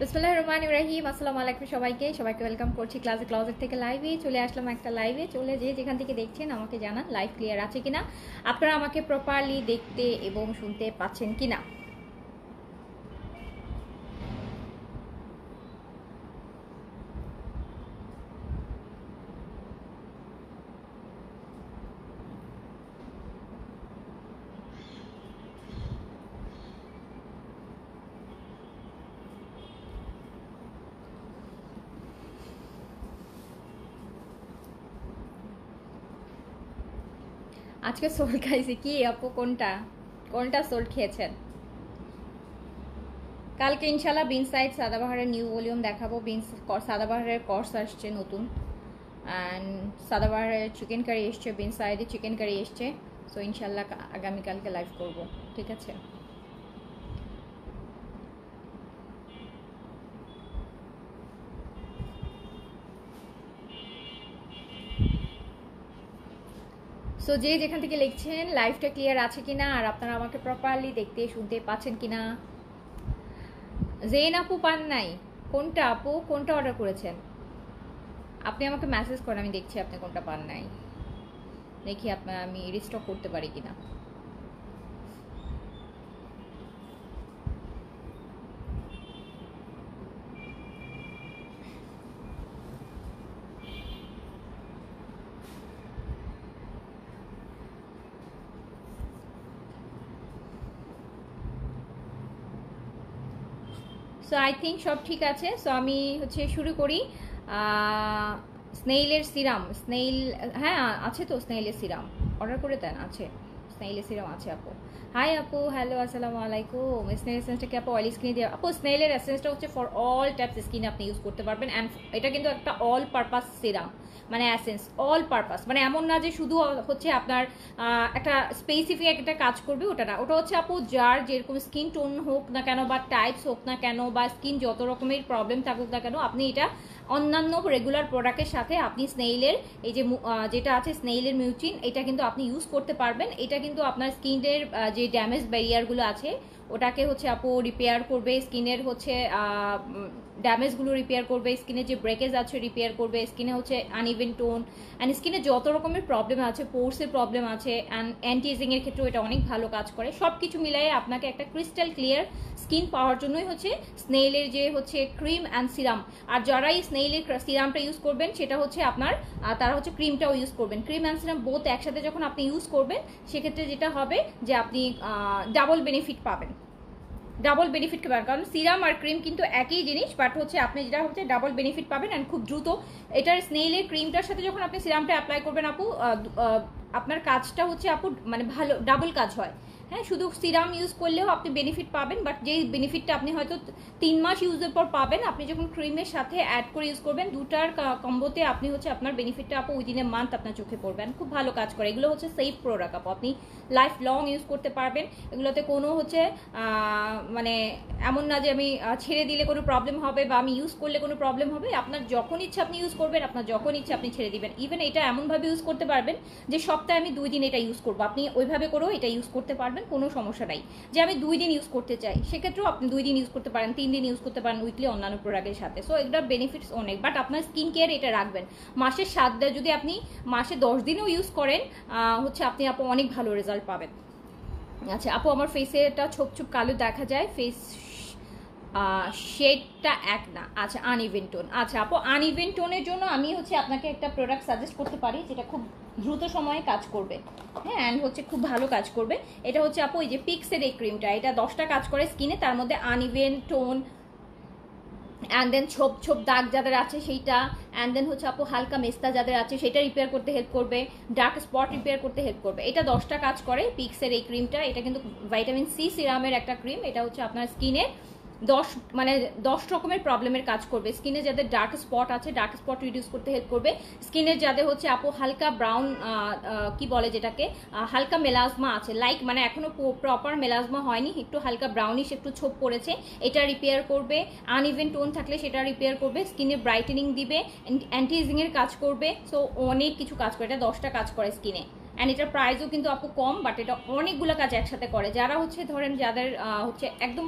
বিসমিল্লাহির রহমানির রহিম। আসসালামু আলাইকুম সবাইকে ওয়েলকাম করছি ক্লোজেট থেকে লাইভে চলে আসলাম। একটা লাইভে চলে যেখান থেকে দেখছেন আমাকে জানান লাইভ ক্লিয়ার আছে কিনা, আপনারা আমাকে প্রপারলি দেখতে এবং শুনতে পাচ্ছেন কিনা। আজকে সোল খাইছি কি আপু? কোনটা সোল খেয়েছেন? কালকে ইনশাল্লাহ বিন সাইড সাদাবাহারের নিউ ভলিউম দেখাবো। সাদাবাহারের কোর্স আসছে নতুন, অ্যান্ড সাদাবাহারের চিকেন কারি এসছে, বিন সাইডে চিকেন কারি এসছে। সো ইনশাল্লাহ আগামীকালকে লাইভ করব, ঠিক আছে? সো যেখান থেকে লিখছেন লাইভটা ক্লিয়ার আছে কিনা, আর আপনারা আমাকে প্রপারলি দেখতে শুনতে পাচ্ছেন কিনা। জেন আপু পান নাই? কোনটা আপু, কোনটা অর্ডার করেছেন? আপনি আমাকে মেসেজ করেন, আমি দেখছি আপনি কোনটা পান নাই। দেখি আমি রিস্টক করতে পারি কিনা। সো আই থিঙ্ক সব ঠিক আছে। সো আমি শুরু করি। স্নেইলের সিরাম, হ্যাঁ আছে তো, স্নেইলের সিরাম অর্ডার করে দেন, আছে স্নেইলের সিরাম আছে আপু। হাই আপু, হ্যালো, আসসালামু আলাইকুম। স্নেইল এসেন্সটা কি আপু অয়েলি স্কিনে দিয়ে? আপু স্নেইলের এসেন্সটা হচ্ছে ফর অল টাইপস স্কিনে আপনি ইউজ করতে পারবেন, অ্যান্ড এটা কিন্তু একটা অল পারপাস সিরাম, মানে অ্যাসেন্স অল পারপাস, মানে এমন না যে শুধু হচ্ছে আপনার একটা স্পেসিফিক একটা কাজ করবে, ওটা না। ওটা হচ্ছে আপু যার যেরকম স্কিন টোন হোক না কেন, বা টাইপস হোক না কেন, বা স্কিন যত রকমের প্রবলেম থাকুক না কেন, আপনি এটা অন্যান্য রেগুলার প্রোডাক্টের সাথে আপনি স্নেইলের এই যে যেটা আছে স্নেইলের মিউচিন, এটা কিন্তু আপনি ইউজ করতে পারবেন। এটা কিন্তু আপনার স্কিনের যে ড্যামেজ ব্যারিয়ারগুলো আছে ওটাকে হচ্ছে আপু রিপেয়ার করবে, স্কিনের হচ্ছে ড্যামেজগুলো রিপেয়ার করবে, স্কিনের যে ব্রেকেজ আছে রিপেয়ার করবে, স্কিনে হচ্ছে আনইভেন টোন অ্যান্ড স্কিনে যত রকমের প্রবলেম আছে, পোর্সের প্রবলেম আছে, অ্যান্ড অ্যান্টি এজিংয়ের ক্ষেত্রেও এটা অনেক ভালো কাজ করে। সব কিছু মিলাই আপনাকে একটা ক্রিস্টাল ক্লিয়ার স্কিন পাওয়ার জন্যই হচ্ছে স্নেইলের যে হচ্ছে ক্রিম অ্যান্ড সিরাম। আর যারাই স্নেইলের সিরামটা ইউজ করবেন সেটা হচ্ছে আপনার তারা হচ্ছে ক্রিমটাও ইউজ করবেন। ক্রিম অ্যান্ড সিরাম বোথ একসাথে যখন আপনি ইউজ করবেন সেক্ষেত্রে যেটা হবে যে আপনি ডাবল বেনিফিট পাবেন, কারণ সিরাম আর ক্রিম কিন্তু একই জিনিস, বাট হচ্ছে আপনি যেটা হচ্ছে ডাবল বেনিফিট পাবেন অ্যান্ড খুব দ্রুত। এটার স্নেইলের ক্রিমটার সাথে যখন আপনি সিরামটা অ্যাপ্লাই করবেন আপু, আপনার কাজটা হচ্ছে আপু মানে ভালো ডাবল কাজ হয়। হ্যাঁ, শুধু সিরাম ইউজ করলেও আপনি বেনিফিট পাবেন, বাট যেই বেনিফিটটা আপনি হয়তো 3 মাস ইউজের পর পাবেন, আপনি যখন ক্রিমের সাথে অ্যাড করে ইউজ করবেন, দুটার কম্বোতে আপনি হচ্ছে আপনার বেনিফিটটা আপু উইদিন এ মান্থ আপনার চোখে পড়বেন। খুব ভালো কাজ করে। এগুলো হচ্ছে সেফ প্রোডাক্ট আপু, আপনি লাইফ লং ইউজ করতে পারবেন। এগুলোতে কোনো হচ্ছে মানে এমন না যে আমি ছেড়ে দিলে কোনো প্রবলেম হবে বা আমি ইউজ করলে কোনো প্রবলেম হবে। আপনার যখন ইচ্ছা আপনি ইউজ করবেন, আপনার যখন ইচ্ছা আপনি ছেড়ে দিবেন। ইভেন এটা এমনভাবে ইউজ করতে পারবেন যে সপ্তাহে আমি 2 দিন এটা ইউজ করবো, আপনি ওইভাবে করেও এটা ইউজ করতে পারবেন, কোনো সমস্যা নাই। যে আমি 2 দিন ইউজ করতে চাই, সেক্ষেত্রেও আপনি 2 দিন ইউজ করতে পারেন, 3 দিন ইউজ করতে পারেন উইকলি অন্যান্য প্রোডাক্টের সাথে। সো এটার বেনিফিটস অনেক, বাট আপনার স্কিন কেয়ার এটা রাখবেন। মাসে 7 দিন, যদি আপনি মাসে 10 দিনও ইউজ করেন হচ্ছে আপনি আপু অনেক ভালো রেজাল্ট পাবেন। আচ্ছা আপু, আমার ফেসে এটা ছোপ কালো দেখা যায়, ফেস শেডটা এক না। আচ্ছা আনইভেন টোন। আচ্ছা আপু, আনইভেন টোনের জন্য আমি হচ্ছে আপনাকে একটা প্রোডাক্ট সাজেস্ট করতে পারি যেটা খুব দ্রুত সময়ে কাজ করবে, হ্যাঁ, অ্যান্ড হচ্ছে খুব ভালো কাজ করবে। এটা হচ্ছে আপু এই যে পিক্সের এই ক্রিমটা, এটা 10টা কাজ করে স্কিনে, তার মধ্যে আনইভেন টোন অ্যান্ড দেন ছোপ দাগ যাদের আছে সেইটা, অ্যান্ড দেন হচ্ছে আপু হালকা মেস্তা যাদের আছে সেটা রিপেয়ার করতে হেল্প করবে, ডার্ক স্পট রিপেয়ার করতে হেল্প করবে। এটা 10টা কাজ করে পিক্সের এই ক্রিমটা। এটা কিন্তু ভাইটামিন সি সিরামের একটা ক্রিম। এটা হচ্ছে আপনার স্কিনে 10 রকমের প্রবলেমের কাজ করবে। স্কিনে যাদের ডার্ক স্পট আছে, ডার্ক স্পট রিডিউস করতে হেল্প করবে। স্কিনের যাদের হচ্ছে আপু হালকা ব্রাউন কি বলে যেটাকে, হালকা মেলাজমা আছে, লাইক মানে এখনো প্রপার মেলাজমা হয়নি, একটু হালকা ব্রাউনিশ একটু ছোপ পড়েছে, এটা রিপেয়ার করবে। আনইভেন টোন থাকলে সেটা রিপেয়ার করবে, স্কিনে ব্রাইটেনিং দিবে, অ্যান্টি এজিংয়ের কাজ করবে। সো অনেক কিছু কাজ করে, এটা 10টা কাজ করে স্কিনে। অ্যান্ড এটার প্রাইসও কিন্তু আপু কম, বাট এটা অনেকগুলো কাজ একসাথে করে। যারা হচ্ছে ধরেন যাদের হচ্ছে একদম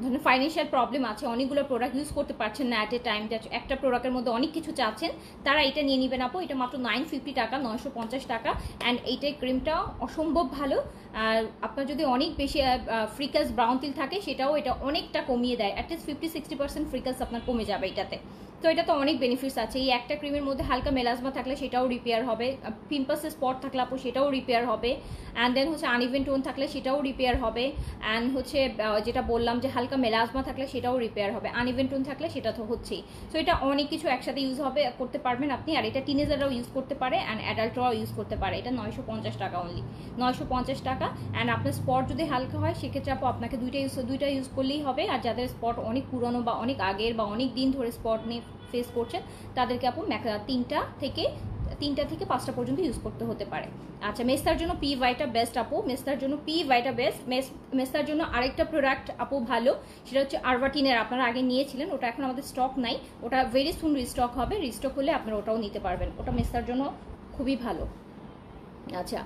ধরেন ফাইন্যান্সিয়াল প্রবলেম আছে, অনেকগুলো প্রোডাক্ট ইউজ করতে পারছেন না অ্যাট এ টাইম, একটা প্রোডাক্টের মধ্যে অনেক কিছু চাচ্ছেন, তারা এটা নিয়ে নেবেন আপু। এটা মাত্র 950 টাকা, 950 টাকা। অ্যান্ড এইটাই ক্রিমটা অসম্ভব ভালো। আর আপনার যদি অনেক বেশি ফ্রিকাস ব্রাউন তিল থাকে সেটাও এটা অনেকটা কমিয়ে দেয়, অ্যাটলিস্ট 50-60% ফ্রিকাস আপনার কমে যাবে এটাতে। তো এটা তো অনেক বেনিফিটস আছে। এই একটা ক্রিমের মধ্যে হালকা মেলাজমা থাকলে সেটাও রিপেয়ার হবে, পিম্পলসের স্পট থাকলে আপু সেটাও রিপেয়ার হবে, অ্যান্ড দেন হচ্ছে আনইভেন টোন থাকলে সেটাও রিপেয়ার হবে, অ্যান্ড হচ্ছে যেটা বললাম যে হালকা মেলাজমা থাকলে সেটাও রিপেয়ার হবে, আনইভেন টোন থাকলে সেটা তো হচ্ছেই। সো এটা অনেক কিছু একসাথে ইউজ হবে, করতে পারবেন আপনি। আর এটা টিনেজাররাও ইউজ করতে পারে অ্যান্ড অ্যাডাল্টরাও ইউজ করতে পারে। এটা 950 টাকা অনলি, 950 টাকা। অ্যান্ড আপনার স্পট যদি হালকা হয় সেক্ষেত্রে আপু আপনাকে দুইটা ইউজ করলেই হবে। আর যাদের স্পট অনেক পুরনো বা অনেক আগের বা অনেক দিন ধরে স্পট নিয়ে ফেস করছেন তাদেরকে আপু তিনটা থেকে 5টা পর্যন্ত ইউজ করতে হতে পারে। আচ্ছা, মেস্তার জন্য পি ভাইটা বেস্ট আপু, মেস্তার জন্য পি ভাইটা বেস্ট। মেস্তার জন্য আরেকটা প্রোডাক্ট আপু ভালো, সেটা হচ্ছে আরবাটিনের। আপনারা আগে নিয়েছিলেন, ওটা এখন আমাদের স্টক নাই, ওটা ভেরি সুন রিস্টক হবে। রিস্টক হলে আপনারা ওটাও নিতে পারবেন, ওটা মেস্তার জন্য খুবই ভালো। আচ্ছা,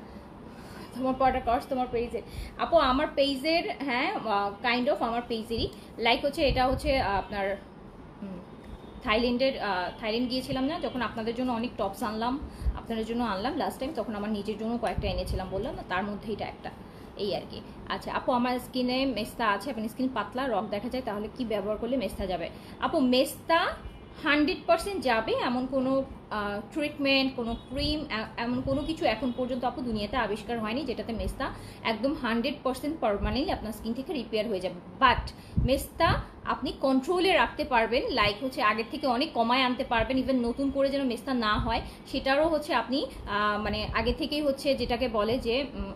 তোমার প্রোডাক্ট কস্ট তোমার পেজের আপু, আমার পেজের, হ্যাঁ কাইন্ড অফ আমার পেজেরই। লাইক হচ্ছে এটা হচ্ছে আপনার থাইল্যান্ড গিয়েছিলাম না, যখন আপনাদের জন্য অনেক টপস আনলাম, আপনাদের জন্য আনলাম লাস্ট টাইম, তখন আমার নিজের জন্য কয়েকটা এনেছিলাম, বললাম না, তার মধ্যে এটা একটা, এই আর কি। আচ্ছা আপু, আমার স্কিনে মেস্তা আছে, আপনার স্কিন পাতলা রক দেখা যায়, তাহলে কি ব্যবহার করলে মেস্তা যাবে? আপু মেস্তা 100% যাবে, এমন কোনো ট্রিটমেন্ট, কোনো ক্রিম, এমন কোনো কিছু এখন পর্যন্ত আপু দুনিয়াতে আবিষ্কার হয়নি যেটাতে মেস্তা একদম 100% পারমানেন্টলি আপনার স্কিন থেকে রিপেয়ার হয়ে যাবে। বাট মেস্তা আপনি কন্ট্রোলে রাখতে পারবেন, লাইক হচ্ছে আগের থেকে অনেক কমায় আনতে পারবেন, ইভেন নতুন করে যেন মেস্তা না হয় সেটারও হচ্ছে আপনি মানে আগে থেকেই হচ্ছে যেটাকে বলে যে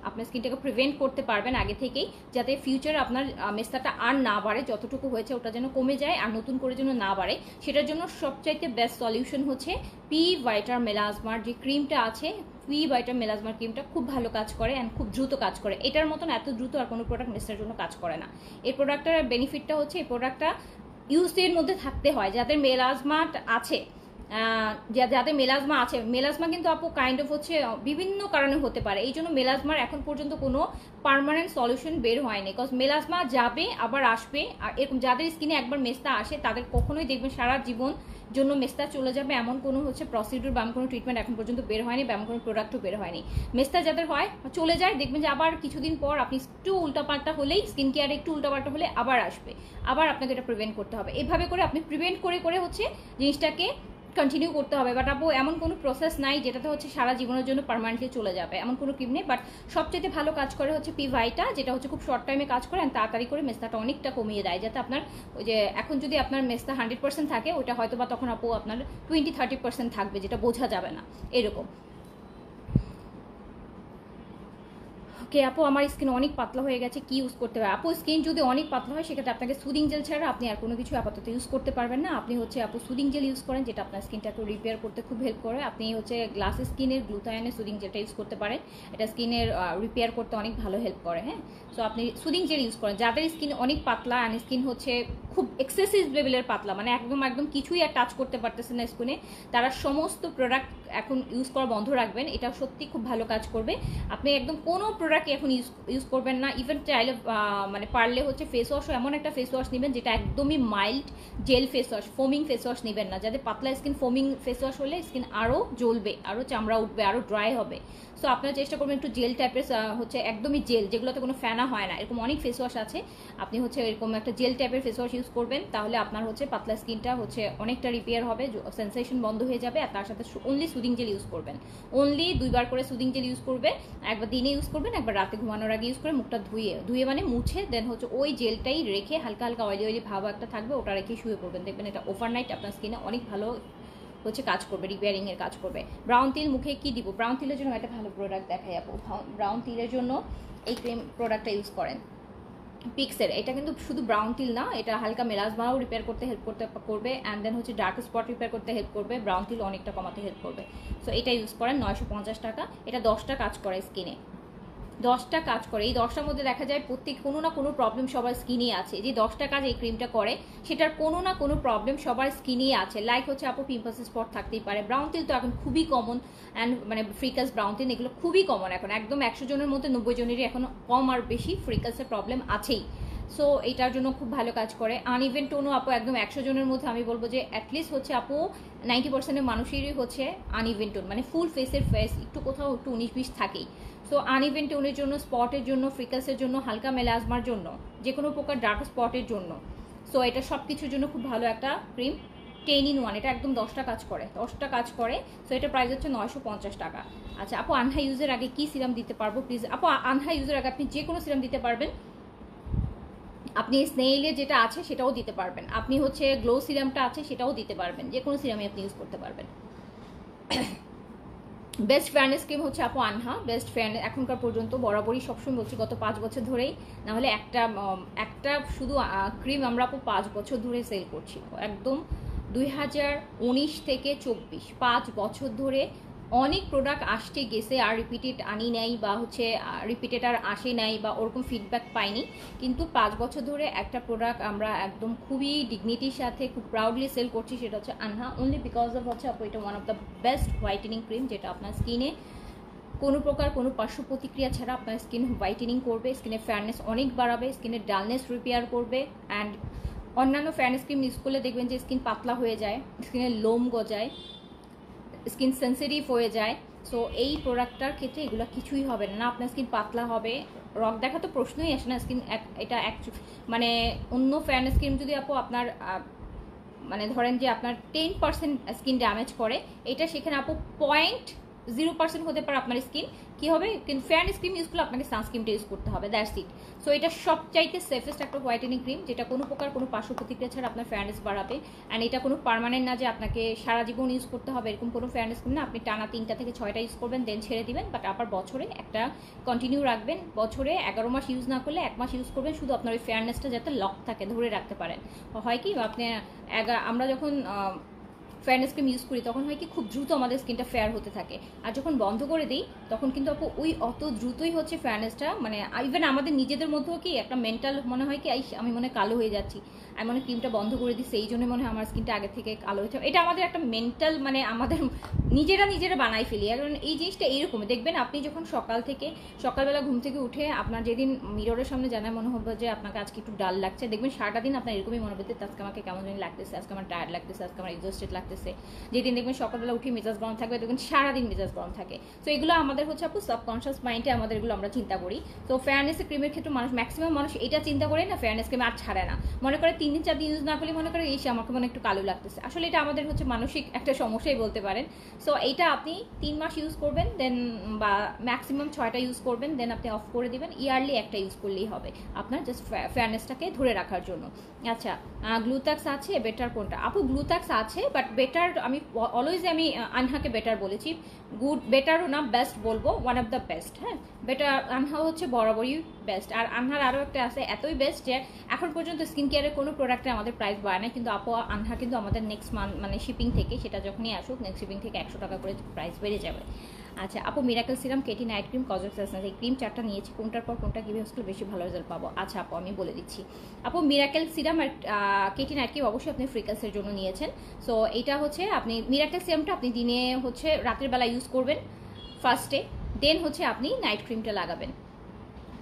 আপনার স্কিনটাকে প্রিভেন্ট করতে পারবেন আগে থেকেই, যাতে ফিউচারে আপনার মেস্তাটা আর না বাড়ে, যতটুকু হয়েছে ওটা যেন কমে যায় আর নতুন করে যেন না বাড়ে। সেটার জন্য সবচাইতে বেস্ট সলিউশন হচ্ছে পি ভাইটার মেলাজমার যে ক্রিমটা আছে, পি ভাইটার মেলাজমার ক্রিমটা খুব ভালো কাজ করে অ্যান্ড খুব দ্রুত কাজ করে। এটার মতন এত দ্রুত আর কোনো প্রোডাক্ট মেস্তার জন্য কাজ করে না। এই প্রোডাক্টটার বেনিফিটটা হচ্ছে এই প্রোডাক্টটা ইউজের মধ্যে থাকতে হয় যাদের মেলাজমা আছে, যাদের মেলাজমা আছে। মেলাজমা কিন্তু আপু কাইন্ড অফ হচ্ছে বিভিন্ন কারণে হতে পারে, এই জন্য মেলাজমার এখন পর্যন্ত কোনো পার্মানেন্ট সলিউশন বের হয়নি, বিকজ মেলাজমা যাবে আবার আসবে। আর এরকম যাদের স্কিনে একবার মেস্তা আসে তাদের কখনোই দেখবেন সারা জীবন জন্য মেস্তা চলে যাবে এমন কোনো হচ্ছে প্রসিডিউর বা এমন কোনো ট্রিটমেন্ট এখন পর্যন্ত বের হয়নি, বা এমন কোনো প্রোডাক্টও বের হয়নি। মেস্তা যাদের হয় চলে যায়, দেখবেন যে আবার কিছুদিন পর আপনি একটু উল্টাপাল্টা হলেই, স্কিন কেয়ারে একটু উল্টাপাল্টা হলে আবার আসবে, আবার আপনাকে এটা প্রিভেন্ট করতে হবে। এভাবে করে আপনি প্রিভেন্ট করে করে হচ্ছে জিনিসটাকে কন্টিনিউ করতে হবে। বাট আপু এমন কোনো প্রসেস নাই যেটাতে হচ্ছে সারা জীবনের জন্য পার্মানেন্টলি চলে যাবে, এমন কোনো ক্রিম নেই। বাট সবচেয়ে ভালো কাজ করে হচ্ছে পি ভাইটা, যেটা হচ্ছে খুব শর্ট টাইমে কাজ করে, তাড়াতাড়ি করে মেস্তাটা অনেকটা কমিয়ে দেয়, যাতে আপনার ওই যে এখন যদি আপনার মেস্তা 100% থাকে, ওটা হয়তো বা তখন আপু আপনার 20-30% থাকবে, যেটা বোঝা যাবে না, এরকম। ওকে আপু, আমার স্কিন অনেক পাতলা হয়ে গেছে, কি ইউজ করতে হবে? আপু স্কিন যদি অনেক পাতলা হয় সেক্ষেত্রে আপনাকে সুদিং জেল ছাড়া আপনি আর কোনো কিছু আপাতত ইউজ করতে পারবেন না। আপনি হচ্ছে আপু সুদিং জেল ইউজ করেন, যেটা আপনার স্কিনটাকে রিপেয়ার করতে খুব হেল্প করে। আপনি হচ্ছে গ্লাস স্কিনের গ্লুটায়ানের সুদিং জেলটা ইউজ করতে পারেন, এটা স্কিনের রিপেয়ার করতে অনেক ভালো হেল্প করে। হ্যাঁ, সো আপনি সুদিং জেল ইউজ করেন। যাদের স্কিন অনেক পাতলা অ্যান্ড স্কিন হচ্ছে খুব এক্সেসিভ লেভেলের পাতলা, মানে একদম কিছুই আর টাচ করতে পারতেছে না স্কিনে, তারা সমস্ত প্রোডাক্ট এখন ইউজ করা বন্ধ রাখবেন, এটা সত্যি খুব ভালো কাজ করবে। আপনি একদম কোনো প্রোডাক্ট এখন ইউজ করবেন না। ইভেন চাইলে মানে পারলে হচ্ছে ফেস ওয়াশও এমন একটা ফেস ওয়াশ নেবেন যেটা একদমই mild jail face wash, ফোমিং face wash নেবেন না। যাদের পাতলা স্কিন, ফোমিং ফেস ওয়াশ হলে স্কিন আরও জ্বলবে, আরও চামড়া উঠবে, আরও ড্রাই হবে। সো আপনারা চেষ্টা করবেন একটু জেল টাইপের, হচ্ছে একদমই জেল, যেগুলোতে কোনো ফেনা হয় না, এরকম অনেক ফেস ওয়াশ আছে। আপনি হচ্ছে এরকম একটা জেল টাইপের ফেস ওয়াশ ইউজ করবেন, তাহলে আপনার হচ্ছে পাতলা স্কিনটা হচ্ছে অনেকটা রিপেয়ার হবে, সেন্সেশন বন্ধ হয়ে যাবে। আর তার সাথে অনলি সুদিং জেল ইউজ করবেন, অনলি 2বার করে সুদিং জেল ইউজ করবে, একবার দিনে ইউজ করবেন, একবার রাতে ঘুমানোর আগে ইউজ করে মুখটা ধুয়ে মানে মুছে, দেন হচ্ছে ওই জেলটাই রেখে হালকা হালকা অয়েলি ভাব একটা থাকবে, ওটা রেখে শুয়ে পড়বেন। দেখবেন এটা ওভারনাইট আপনার স্কিনে অনেক ভালো হচ্ছে কাজ করবে, রিপেয়ারিং এর কাজ করবে। ব্রাউন তিল মুখে কি দিব? ব্রাউন তিলের জন্য একটা ভালো প্রোডাক্ট দেখাই আপু। ব্রাউন তিলের জন্য এই ক্রিম প্রোডাক্টটা ইউজ করেন, পিক্সের। এটা কিন্তু শুধু ব্রাউন তিল না, এটা হালকা মেলাজমাও রিপেয়ার করতে হেল্প করবে, অ্যান্ড দেন হচ্ছে ডার্ক স্পট রিপেয়ার করতে হেল্প করবে, ব্রাউন তিল অনেকটা কমাতে হেল্প করবে। সো এটা ইউজ করেন, 950 টাকা। এটা 10টা কাজ করে স্কিনে, 10টা কাজ করে। এই 10টার মধ্যে দেখা যায় প্রত্যেক কোনো না কোনো প্রবলেম সবার স্কিনেই আছে। যে 10টা কাজ এই ক্রিমটা করে সেটার কোনো না কোনো প্রবলেম সবার স্কিনেই আছে। লাইক হচ্ছে আপু পিম্পলস স্পট থাকতেই পারে, ব্রাউন তিল তো এখন খুবই কমন, অ্যান্ড মানে ফ্রিকাস ব্রাউন তিল এগুলো খুবই কমন এখন, একদম 100 জনের মধ্যে 90 জনেরই এখন কম আর বেশি ফ্রিকাসের প্রবলেম আছেই। সো এটার জন্য খুব ভালো কাজ করে। আনইভেন টোনও আপু একদম 100 জনের মধ্যে আমি বলবো যে অ্যাটলিস্ট হচ্ছে আপু 90% মানুষেরই হচ্ছে আনইভেন টোন, মানে ফুল ফেসের ফেস একটু কোথাও একটু 19-20 থাকেই। সো আনইভেন টোনের জন্য, স্পটের জন্য, ফ্রিকাসের জন্য, হালকা মেলাজমার জন্য, যে কোনো প্রকার ডার্ক স্পটের জন্য, সো এটা সব কিছুর জন্য খুব ভালো একটা ক্রিম। 10 in 1, এটা একদম 10টা কাজ করে, 10টা কাজ করে। সো এটা প্রাইস হচ্ছে 950 টাকা। আচ্ছা আপু, আনহা ইউজের আগে কি সিরাম দিতে পারবো প্লিজ? আপু আনহা ইউজের আগে আপনি যে কোনো সিরাম দিতে পারবেন। আপনি স্নেইলে যেটা আছে সেটাও দিতে পারবেন, আপনি হচ্ছে গ্লো সিরামটা আছে সেটাও দিতে পারবেন, যে কোনো সিরামই আপনি ইউজ করতে পারবেন। বেস্ট ফেয়ারনেস ক্রিম হচ্ছে আপু আনহা। বেস্ট ফেয়ারনেস এখনকার পর্যন্ত বরাবরই সবসময় বলছি, গত 5 বছর ধরেই, না হলে একটা শুধু ক্রিম আমরা আপু 5 বছর ধরে সেল করছি, একদম 2019 থেকে 24, 5 বছর ধরে অনেক প্রোডাক্ট আসতে গেছে, আর রিপিটেড আনি নাই, বা হচ্ছে রিপিটেড আর আসে নাই, বা ওরকম ফিডব্যাক পাইনি। কিন্তু 5 বছর ধরে একটা প্রোডাক্ট আমরা একদম খুবই ডিগনিটির সাথে খুব প্রাউডলি সেল করছি, সেটা হচ্ছে আনহা। অনলি বিকজ অফ হচ্ছে আপু এটা one of the best whitening cream, যেটা আপনার স্কিনে কোনো প্রকার কোনো পার্শ্ব প্রতিক্রিয়া ছাড়া আপনার স্কিন হোয়াইটেনিং করবে, স্কিনের ফেয়ারনেস অনেক বাড়াবে, স্কিনের ডালনেস রিপেয়ার করবে। অ্যান্ড অন্যান্য ফেয়ারনেস ক্রিম ইউজ করলে দেখবেন যে স্কিন পাতলা হয়ে যায়, স্কিনের লোম গজায়, স্কিন সেন্সিটিভ হয়ে যায়। সো এই প্রোডাক্টটার ক্ষেত্রে এগুলো কিছুই হবে না, না আপনার স্কিন পাতলা হবে, রক দেখা তো প্রশ্নই আসে না। স্কিন এটা মানে অন্য ফেয়ারনেস ক্রিম যদি আপু আপনার মানে ধরেন যে আপনার 10% স্কিন ড্যামেজ করে, এটা সেখানে আপু 0.0% হতে পারে আপনার স্কিন কি হবে, কিন্তু ফেয়ারনেস ক্রিম ইউজ করলে আপনাকে সানস্ক্রিনটা ইউজ করতে হবে, দ্যাটস ইট। সো এটা সবচাইতে সেফেস্ট একটা হোয়াইটেনিং ক্রিম, যেটা কোনো প্রকার কোনো পার্শ্ব প্রতিক্রিয়া ছাড়া আপনার ফেয়ারনেস বাড়াবে। অ্যান্ড এটা কোনো পার্মানেন্ট না যে আপনাকে সারা জীবন ইউজ করতে হবে, এরকম কোনো ফেয়ারনেস ক্রিম না। আপনি টানা 3টা থেকে 6টা ইউজ করবেন, দেন ছেড়ে দিবেন, বাট আবার বছরে একটা কন্টিনিউ রাখবেন। বছরে 11 মাস ইউজ না করলে 1 মাস ইউজ করবেন, শুধু আপনার ওই ফেয়ারনেসটা যাতে লক থাকে, ধরে রাখতে পারেন। হয় কি আপনি আমরা যখন ফেয়ারনেস ক্রিম ইউজ করি তখন হয় কি খুব দ্রুত আমাদের স্কিনটা ফেয়ার হতে থাকে, আর যখন বন্ধ করে দিই তখন কিন্তু আপু ওই অত দ্রুতই হচ্ছে ফেয়ারনেসটা, মানে ইভেন আমাদের নিজেদের মধ্যেও কি একটা মেন্টাল মনে হয় কি আমি মনে কালো হয়ে যাচ্ছি, আমি মনে ক্রিমটা বন্ধ করে দিই, সেই জন্য মনে হয় আমার স্কিনটা আগে থেকে কালো হয়েছে। এটা আমাদের একটা মেন্টাল, মানে আমাদের নিজেরা বানাই ফেলি। কারণ এই জিনিসটা এইরকম দেখবেন, আপনি যখন সকালবেলা ঘুম থেকে উঠে আপনার যেদিন মিররের সামনে জানায় মনে হবে যে আপনাকে আজকে একটু ডাল লাগছে, দেখবেন সারাটা দিন আপনার এরকমই মনে হবে আজকে আমাকে কেমন জানি লাগতেছে, আজকে আমার টায়ার্ড লাগতেছে, আজকে আমার এক্সস্টেড লাগতেছে। যেদিন দেখবেন সকালবেলা উঠে মেজাজ গরম থাকবে, দেখবেন সারাদিন মেজাজ গরম থাকে। তো এগুলো আমাদের হচ্ছে আপু সাবকনশিয়াস মাইন্ডে আমাদের এগুলো আমরা চিন্তা করি। তো ফেয়ারনেস ক্রিমের ক্ষেত্রে ম্যাক্সিমাম মানুষ এটা চিন্তা করে না, ফেয়ারনেস ক্রিম আর ছাড়ে না, মনে করে 3 দিন 4 দিন ইউজ না করলে মনে করে আমাকে মনে একটু কালো লাগতেছে। আসলে এটা আমাদের হচ্ছে মানসিক একটা সমস্যাই বলতে পারেন। সো এইটা আপনি 3 মাস ইউজ করবেন, দেন বা ম্যাক্সিমাম 6টা ইউজ করবেন, দেন আপনি অফ করে দিবেন। ইয়ারলি একটা ইউজ করলেই হবে আপনার, জাস্ট ফেয়ারনেসটাকে ধরে রাখার জন্য। আচ্ছা, গ্লুটাক্স আছে, বেটার কোনটা? আপু গ্লুটাক্স আছে, বাট বেটার আমি অলওয়েজ আমি আনহাকে বেটার বলেছি, বেটারও না, বেস্ট বলবো, ওয়ান অফ দ্য বেস্ট। হ্যাঁ, বেটার আনহা হচ্ছে বরাবরই বেস্ট। আর আনহার আরও একটা আছে, এতই বেস্ট যে এখন পর্যন্ত স্কিন কেয়ারের কোনো প্রোডাক্টে আমাদের প্রাইস বাড়ে না, কিন্তু আপু আনহা কিন্তু আমাদের নেক্সট মান্থ মানে শিপিং থেকে, সেটা যখনই আসুক নেক্সট শিপিং থেকে 100 টাকা করে প্রাইস বেড়ে যাবে। আচ্ছা আপু, miracle serum, KT night cream, কজেক্স এসেন্স, এই ক্রিম 4টা নিয়েছি, কোনটার পর কোনটা কীভাবে ইউজ করলে বেশি ভালো রেজাল্ট পাবো? আচ্ছা আপু, আমি বলে দিচ্ছি। আপু মিরাকেল সিরাম আর কেটি নাইট ক্রিম অবশ্যই আপনি ফ্রিকাসের জন্য নিয়েছেন। সো এটা হচ্ছে আপনি মিরাকেল সিরামটা আপনি দিনে হচ্ছে রাতের বেলা ইউজ করবেন ফার্স্টে, দেন হচ্ছে আপনি নাইট ক্রিমটা লাগাবেন।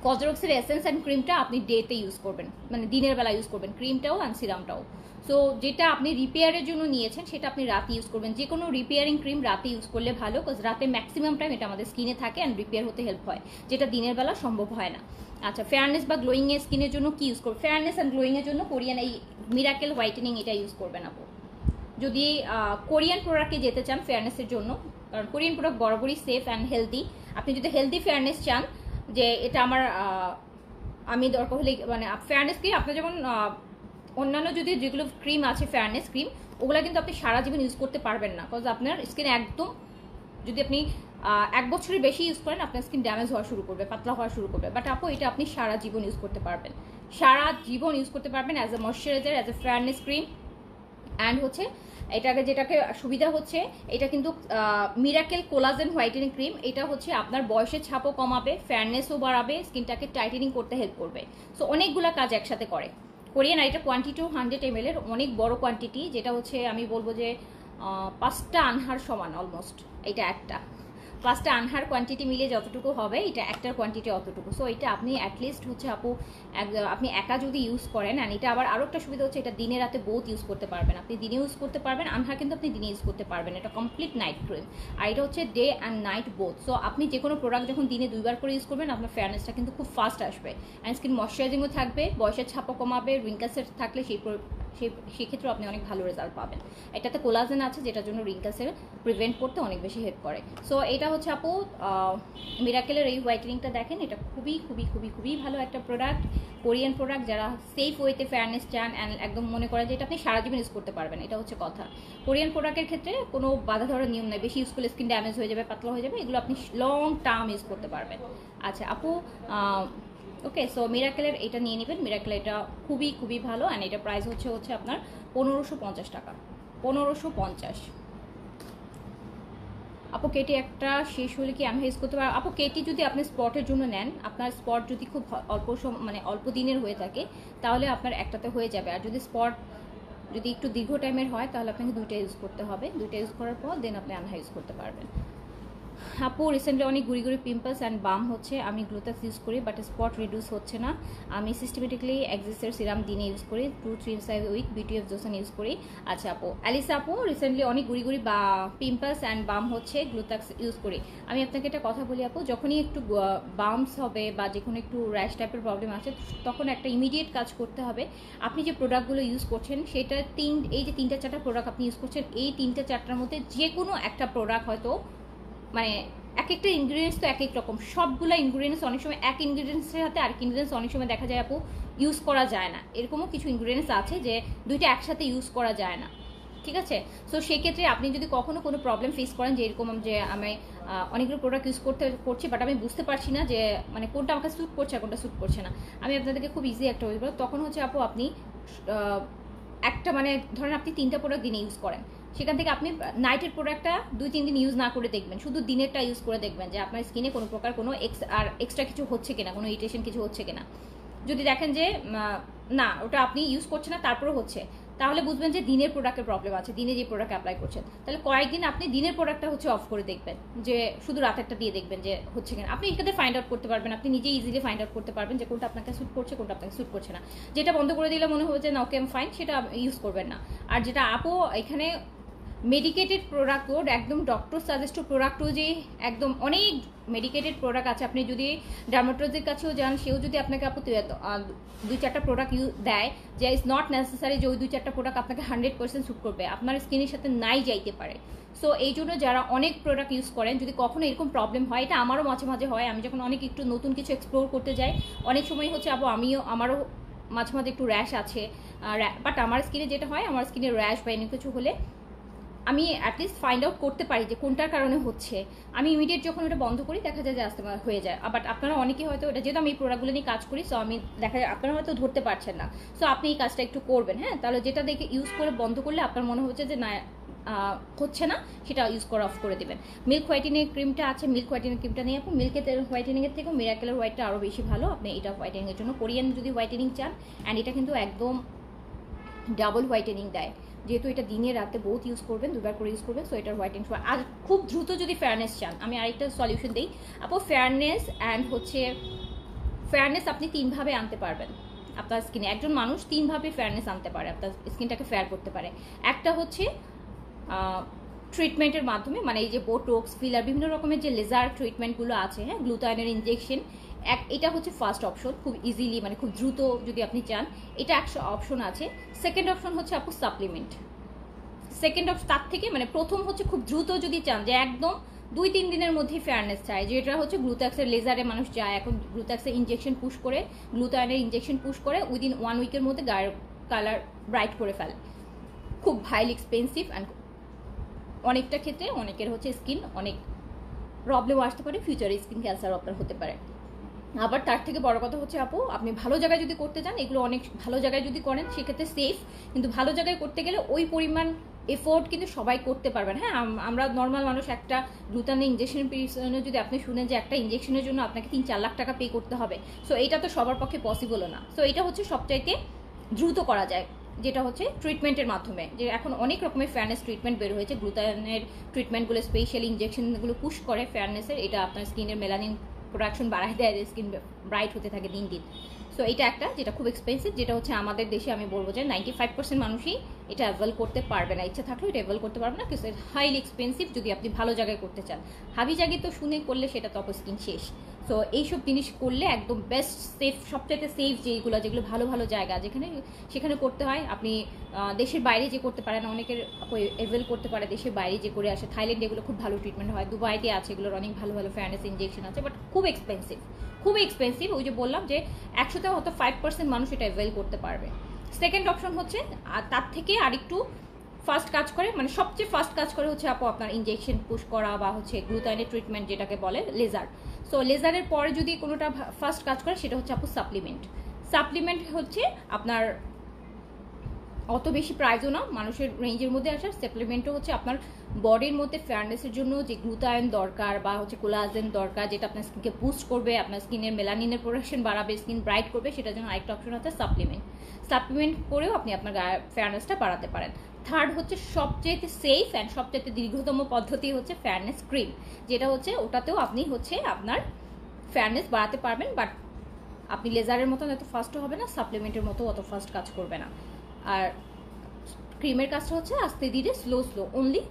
কজরক্সের এসেন্স অ্যান্ড ক্রিমটা আপনি ডেতে ইউজ করবেন, মানে দিনের বেলা ইউজ করবেন, ক্রিমটাও অ্যান্ড সিরামটাও। সো যেটা আপনি রিপেয়ারের জন্য নিয়েছেন সেটা আপনি রাতে ইউজ করবেন। যে কোনো রিপেয়ারিং ক্রিম রাতে ইউজ করলে ভালো, বিকজ রাতে ম্যাক্সিমাম টাইম এটা আমাদের স্কিনে থাকে অ্যান্ড রিপেয়ার হতে হেল্প হয়, যেটা দিনের বেলা সম্ভব হয় না। আচ্ছা, ফেয়ারনেস বা গ্লোয়িং এর স্কিনের জন্য কি ইউজ করবেন? ফেয়ারনেস অ্যান্ড গ্লোয়িং এর জন্য কোরিয়ান এই মিরাকেল হোয়াইটেনিং এটা ইউজ করবেন আপু, যদি কোরিয়ান প্রোডাক্টে যেতে চান ফেয়ারনেসের জন্য, কারণ কোরিয়ান প্রোডাক্ট বরাবরই সেফ অ্যান্ড হেলদি। আপনি যদি হেলদি ফেয়ারনেস চান, যে এটা আমার আমি দরকার হলে মানে ফেয়ারনেস ক্রিম আপনার যেমন অন্যান্য যদি যেগুলো ক্রিম আছে ফেয়ারনেস ক্রিম, ওগুলো কিন্তু আপনি সারা জীবন ইউজ করতে পারবেন না, বিকজ আপনার স্কিন একদম, যদি আপনি 1 বছরের বেশি ইউজ করেন আপনার স্কিন ড্যামেজ হওয়া শুরু করবে, পাতলা হওয়া শুরু করবে। বাট আপু এটা আপনি সারা জীবন ইউজ করতে পারবেন, সারা জীবন ইউজ করতে পারবেন as a moisturiser, as a fairness cream. And হচ্ছে যেটাকে সুবিধা হচ্ছে, এটা কিন্তু মিরাকেল কোলাজেন হোয়াইটেনিং ক্রিম, এটা হচ্ছে আপনার বয়সের ছাপও কমাবে, ফেয়ারনেসও বাড়াবে, স্কিনটাকে টাইটেনিং করতে হেল্প করবে। সো অনেকগুলো কাজ একসাথে করে কোরিয়ান। আর এটা কোয়ান্টিটি 100 ml এর অনেক বড় কোয়ান্টিটি, যেটা হচ্ছে আমি বলবো যে 5টা আনহার সমান অলমোস্ট, এটা একটা। ফার্স্টে আনহার কোয়ান্টিটি মিলে যতটুকু হবে এটা একটার কোয়ান্টিটি অতটুকু। সো এটা আপনি অ্যাটলিস্ট হচ্ছে আপু আপনি একা যদি ইউজ করেন, অ্যান্ড এটা আবার আরও একটা সুবিধা হচ্ছে এটা দিনে রাতে বোথ ইউজ করতে পারবেন। আপনি দিনে ইউজ করতে পারবেন, আনহা কিন্তু আপনি দিনে ইউজ করতে পারবেন। এটা কমপ্লিট নাইট ক্রিম, আর এটা হচ্ছে day and night both. So আপনি যে কোনো প্রোডাক্ট যখন দিনে 2বার করে ইউজ করবেন আপনার ফেয়ারনেসটা কিন্তু খুব ফাস্ট আসবে, অ্যান্ড স্কিন ময়শ্চারাইজিংও থাকবে, বয়সের ছাপও কমাবে, রিঙ্কেলসের থাকলে সেক্ষেত্রেও আপনি অনেক ভালো রেজাল্ট পাবেন। এটাতে কোলাজেন আছে যেটার জন্য রিঙ্কেলসের প্রিভেন্ট করতে অনেক বেশি হেল্প করে। সো এটা হচ্ছে আপু মিরাকেলের এই হোয়াইটেনিংটা দেখেন, এটা খুবই খুবই খুবই খুবই ভালো একটা প্রোডাক্ট, কোরিয়ান প্রোডাক্ট। যারা সেফ ওয়েতে ফেয়ারনেস চান অ্যান্ড একদম মনে করে যে এটা আপনি সারা জীবন ইউজ করতে পারবেন, এটা হচ্ছে কথা। কোরিয়ান প্রোডাক্টের ক্ষেত্রে কোনো বাধা ধরার নিয়ম নেই, বেশি ইউজ করলে স্কিন ড্যামেজ হয়ে যাবে, পাতলা হয়ে যাবে, এগুলো আপনি লং টার্ম ইউজ করতে পারবেন। আচ্ছা আপু ওকে, সো মিরাকেলের এটা নিয়ে নেবেন। মিরাকেল এটা খুবই খুবই ভালো, অ্যান্ড এটা প্রাইস হচ্ছে আপনার 1550 টাকা, 1550। আপু কেটি একটা শেষ হলে কি আমি ইউজ করতে পারবো? আপু কেটি যদি আপনি স্পটের জন্য নেন, আপনার স্পট যদি খুব অল্প দিনের হয়ে থাকে তাহলে আপনার একটাতে হয়ে যাবে, আর যদি স্পট যদি একটু দীর্ঘ টাইমের হয় তাহলে আপনাকে 2টা ইউজ করতে হবে। 2টা ইউজ করার পর দেন আপনি আনহা ইউজ করতে পারবেন। আপু রিসেন্টলি অনেক গুড়ি গুড়ি পিম্পলস অ্যান্ড বাম হচ্ছে, আমি গ্লুটাক্স ইউজ করি বাট স্পট রিডিউস হচ্ছে না। আমি সিস্টেমেটিকলি এক্সিসের সিরাম দিনে ইউজ করি, 2-3 উইক বিটিএফ জোসান ইউজ করি। আচ্ছা আপু অ্যালিসা আপু রিসেন্টলি অনেক গুড়ি গুড়ি বা পিম্পলস অ্যান্ড বাম হচ্ছে, গ্লুটাক্স ইউজ করি। আমি আপনাকে একটা কথা বলি আপু, যখনই একটু বামস হবে বা যে কোনো একটু র্যাশ টাইপের প্রবলেম আছে তখন একটা ইমিডিয়েট কাজ করতে হবে। আপনি যে প্রোডাক্টগুলো ইউজ করছেন সেটা এই যে 3টা-4টা প্রোডাক্ট আপনি ইউজ করছেন, এই 3টা-4টার মধ্যে যে কোনো একটা প্রোডাক্ট হয়তো মানে এক একটা ইনগ্রিডিয়েন্টস তো এক এক রকম, সবগুলো ইনগ্রিডিয়েন্টস অনেক সময় এক ইনগ্রিডিয়েন্টসের সাথে আরেক ইনগ্রিডিয়েন্টস অনেক সময় দেখা যায় আপু ইউজ করা যায় না, এরকমও কিছু ইনগ্রিডিয়েন্টস আছে যে 2টা একসাথে ইউজ করা যায় না, ঠিক আছে? সো সেক্ষেত্রে আপনি যদি কখনো কোনো প্রবলেম ফেস করেন যে এরকম যে আমি অনেকগুলো প্রোডাক্ট ইউজ করছি বাট আমি বুঝতে পারছি না যে মানে কোনটা আমাকে স্যুট করছে আর কোনটা স্যুট করছে না, আমি আপনাদেরকে খুব ইজি একটা বলবো, তখন হচ্ছে আপু আপনি একটা ধরেন আপনি 3টা প্রোডাক্ট দিনে ইউজ করেন, সেখান থেকে আপনি নাইটের প্রোডাক্টটা 2-3 দিন ইউজ না করে দেখবেন, শুধু দিনেরটা ইউজ করে দেখবেন যে আপনার স্কিনে কোনো প্রকার কোনো এক্সট্রা কিছু হচ্ছে কিনা, কোনো ইরিটেশন কিছু হচ্ছে কিনা। যদি দেখেন যে না ওটা আপনি ইউজ করছেন না তারপরেও হচ্ছে, তাহলে বুঝবেন যে দিনের প্রোডাক্টের প্রবলেম আছে, দিনে যে প্রোডাক্ট অ্যাপ্লাই করছেন। তাহলে কয়েকদিন আপনি দিনের প্রোডাক্টটা হচ্ছে অফ করে দেখবেন, যে শুধু রাতেরটা দিয়ে দেখবেন যে হচ্ছে কিনা। আপনি এটাতে ফাইন্ড আউট করতে পারবেন, আপনি নিজে ইজিলি ফাইন্ড আউট করতে পারবেন যে কোনটা আপনাকে স্যুট করছে কোনটা আপনাকে স্যুট করছে না। যেটা বন্ধ করে দিলে মনে হবে যে না ওকে আমি ফাইন, সেটা ইউজ করবেন না। আর যেটা আপু এখানে মেডিকেটেড প্রোডাক্টও একদম ডক্টর সাজেস্ট প্রোডাক্টও যে একদম অনেক মেডিকেটেড প্রোডাক্ট আছে, আপনি যদি ডার্মাটোলজির কাছেও যান সেও যদি আপনাকে আপু 2-4টা প্রোডাক্ট দেয়, যে ইজ নট নেসেসারি যে ওই 2-4টা প্রোডাক্ট আপনাকে 100% স্যুট করবে, আপনার স্কিনের সাথে নাই যাইতে পারে। সো এই জন্য যারা অনেক প্রোডাক্ট ইউজ করেন, যদি কখনো এরকম প্রবলেম হয়, এটা আমারও মাঝে মাঝে হয়, আমি যখন অনেক একটু নতুন কিছু এক্সপ্লোর করতে যাই অনেক সময় হচ্ছে আপু আমারও মাঝে মাঝে একটু র্যাশ আছে, বাট আমার স্কিনে যেটা হয়, আমার স্কিনে র্যাশ বা এমনি কিছু হলে আমি অ্যাটলিস্ট ফাইন্ড আউট করতে পারি যে কোনটার কারণে হচ্ছে, আমি ইমিডিয়েট যখন ওটা বন্ধ করি দেখা যায় যে আস্তে হয়ে যায়। বাট আপনারা অনেকে হয়তো এটা, যেহেতু আমি এই প্রোডাক্টগুলো নিয়ে কাজ করি, সো আমি দেখা যায় আপনারা হয়তো ধরতে পারছেন না, সো আপনি এই কাজটা একটু করবেন। হ্যাঁ, তাহলে যেটা দেখে ইউজ করে বন্ধ করলে আপনার মনে হচ্ছে যে না হচ্ছে না, সেটা ইউজ করা অফ করে দেবেন। মিল্ক হোয়াইটেনিং ক্রিমটা আছে, মিল্ক হোয়াইটেনিং ক্রিমটা নিয়ে আপনি মিল্কের হোয়াইটেনিংয়ের থেকেও মিরাকেলের হোয়াইটটা আরও বেশি ভালো, আপনি এটা হোয়াইটেনিংয়ের জন্য কোরিয়ান যদি হোয়াইটেনিং চান, অ্যান্ড এটা কিন্তু একদম ডাবল হোয়াইটেনিং দেয়, যেহেতু এটা দিনে রাতে বহুত ইউজ করবেন, 2বার করে ইউজ করবেন, সো এটার হোয়াইটেনিং। আর খুব দ্রুত যদি ফেয়ারনেস চান, আমি আরেকটা সলিউশন দিই আপু, ফেয়ারনেস আপনি 3ভাবে আনতে পারবেন আপনার স্কিনে। একজন মানুষ 3ভাবে ফেয়ারনেস আনতে পারে, আপনার স্কিনটাকে ফেয়ার করতে পারে। একটা হচ্ছে ট্রিটমেন্টের মাধ্যমে, মানে এই যে বোটোক্স, ফিলার, বিভিন্ন রকমের যে লেজার ট্রিটমেন্টগুলো আছে, হ্যাঁ, গ্লুটায়নের ইনজেকশন, এটা হচ্ছে ফার্স্ট অপশন, খুব ইজিলি খুব দ্রুত যদি আপনি চান, এটা একটা অপশন আছে। সেকেন্ড অপশন হচ্ছে আপু সাপ্লিমেন্ট। সেকেন্ড অপশন তার থেকে প্রথম হচ্ছে খুব দ্রুত যদি চান যে একদম 2-3 দিনের মধ্যেই ফেয়ারনেস চায়, যেটা হচ্ছে গ্লুটাক্সের লেজারে মানুষ যায় এখন, গ্লুটাক্সের ইনজেকশন পুশ করে, গ্লুটায়নের ইনজেকশন পুশ করে উইদিন 1 উইকের মধ্যে গায়ের কালার ব্রাইট করে ফেলে, খুব হাইলি এক্সপেন্সিভ, অ্যান্ড অনেকটা ক্ষেত্রে অনেকের হচ্ছে স্কিন অনেক প্রবলেম আসতে পারে, ফিউচারে স্কিন ক্যান্সারও আপনার হতে পারে। আবার তার থেকে বড় কথা হচ্ছে আপু, আপনি ভালো জায়গায় যদি করতে চান, এগুলো অনেক ভালো জায়গায় যদি করেন সেক্ষেত্রে সেফ, কিন্তু ভালো জায়গায় করতে গেলে ওই পরিমাণ এফোর্ট কিন্তু সবাই করতে পারবেন। হ্যাঁ, আমরা নর্মাল মানুষ একটা গ্লুটানের ইনজেকশনের পিছনে যদি আপনি শুনেন যে একটা ইনজেকশনের জন্য আপনাকে 3-4 লাখ টাকা পে করতে হবে, সো এটা তো সবার পক্ষে পসিবলও না। সো এটা হচ্ছে সবচাইতে দ্রুত করা যায়, যেটা হচ্ছে ট্রিটমেন্টের মাধ্যমে, যে এখন অনেক রকমের ফেয়ারনেস ট্রিটমেন্ট বের হয়েছে, গ্লুটানের ট্রিটমেন্টগুলো স্পেশালি ইঞ্জেকশনগুলো পুশ করে ফেয়ারনেসের, এটা আপনার স্কিনের মেলানিন প্রোডাকশন বাড়ায় দেয়, স্কিন ব্রাইট হতে থাকে দিন দিন। সো এটা একটা যেটা খুব এক্সপেন্সিভ, যেটা হচ্ছে আমাদের দেশে আমি বলবো যে 95% মানুষই এটা অ্যাভেল করতে পারবে না, ইচ্ছা থাকলেও এটা অ্যাভেল করতে পারবে না, কিন্তু হাইলি এক্সপেন্সিভ যদি আপনি ভালো জায়গায় করতে চান। হাবি জায়গায় তো শুনে করলে সেটা তো স্কিন শেষ। সো এইসব জিনিস করলে একদম বেস্ট সেফ, সবচাইতে সেফ যেগুলো ভালো ভালো জায়গা যেখানে সেখানে করতে হয়। আপনি দেশের বাইরে যে করতে পারেন, অনেকের অ্যাভেল করতে পারে দেশের বাইরে যে করে আসে, থাইল্যান্ডে এগুলো খুব ভালো ট্রিটমেন্ট হয়, দুবাইতে আছে এগুলোর অনেক ভালো ভালো ফেয়ারনেস ইঞ্জেকশন আছে, বাট খুব এক্সপেন্সিভ, খুবই এক্সপেন্সিভ। ওই যে বললাম যে 100তে হয়তো 5% মানুষ এটা অ্যাভেল করতে পারবে। সেকেন্ড অপশন হচ্ছে আর তার থেকে আরেকটু ফার্স্ট কাজ করে, মানে সবচেয়ে ফার্স্ট কাজ করে হচ্ছে আপু আপনার ইঞ্জেকশন পুশ করা বা হচ্ছে গ্লুটাইনের ট্রিটমেন্ট যেটাকে বলে লেজার। সো লেজারের পরে যদি কোনোটা ফার্স্ট কাজ করে সেটা হচ্ছে আপু সাপ্লিমেন্ট। সাপ্লিমেন্ট হচ্ছে আপনার অত বেশি প্রাইজও না, মানুষের রেঞ্জের মধ্যে আসার। সাপ্লিমেন্টও হচ্ছে আপনার বডির মধ্যে ফেয়ারনেসের জন্য যে গ্লুটায়ন দরকার বা হচ্ছে কোলাজেন দরকার, যেটা আপনার স্কিনকে বুস্ট করবে, আপনার স্কিনের মেলানিনের প্রোডাকশন বাড়াবে, স্কিন ব্রাইট করবে, সেটার জন্য আরেকটা অপশন হচ্ছে সাপ্লিমেন্ট। সাপ্লিমেন্ট করেও আপনি আপনার ফেয়ারনেসটা বাড়াতে পারেন। থার্ড হচ্ছে সবচেয়ে সেফ অ্যান্ড সবচেয়ে দীর্ঘতম পদ্ধতি হচ্ছে ফেয়ারনেস ক্রিম, যেটা হচ্ছে ওটাতেও আপনি হচ্ছে আপনার ফেয়ারনেস বাড়াতে পারবেন, বাট আপনি লেজারের মতন এত ফাস্টও হবে না, সাপ্লিমেন্টের মতো অত ফাস্ট কাজ করবে না। আর ক্রিমের কাজটা হচ্ছে আস্তে ধীরে স্লো অনলি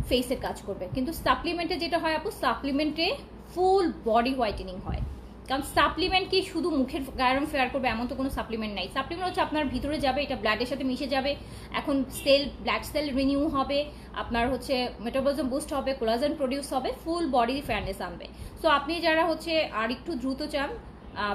ফেসের কাজ করবে। কিন্তু সাপ্লিমেন্টে যেটা হয় আপু, সাপ্লিমেন্টে ফুল বডি হোয়াইটেনিং হয়। কারণ সাপ্লিমেন্ট কি শুধু মুখের গায়ের রং ফেয়ার করবে এমন তো কোনো সাপ্লিমেন্ট নাই। সাপ্লিমেন্ট হচ্ছে আপনার ভিতরে যাবে, এটা ব্লাডের সাথে মিশে যাবে, এখন ব্লাড সেল রিনিউ হবে, আপনার হচ্ছে মেটাবলিজম বুস্ট হবে, কোলাজেন প্রডিউস হবে, ফুল বডি ফেয়ারনেস আনবে। সো আপনি যারা হচ্ছে আর একটু দ্রুত চান,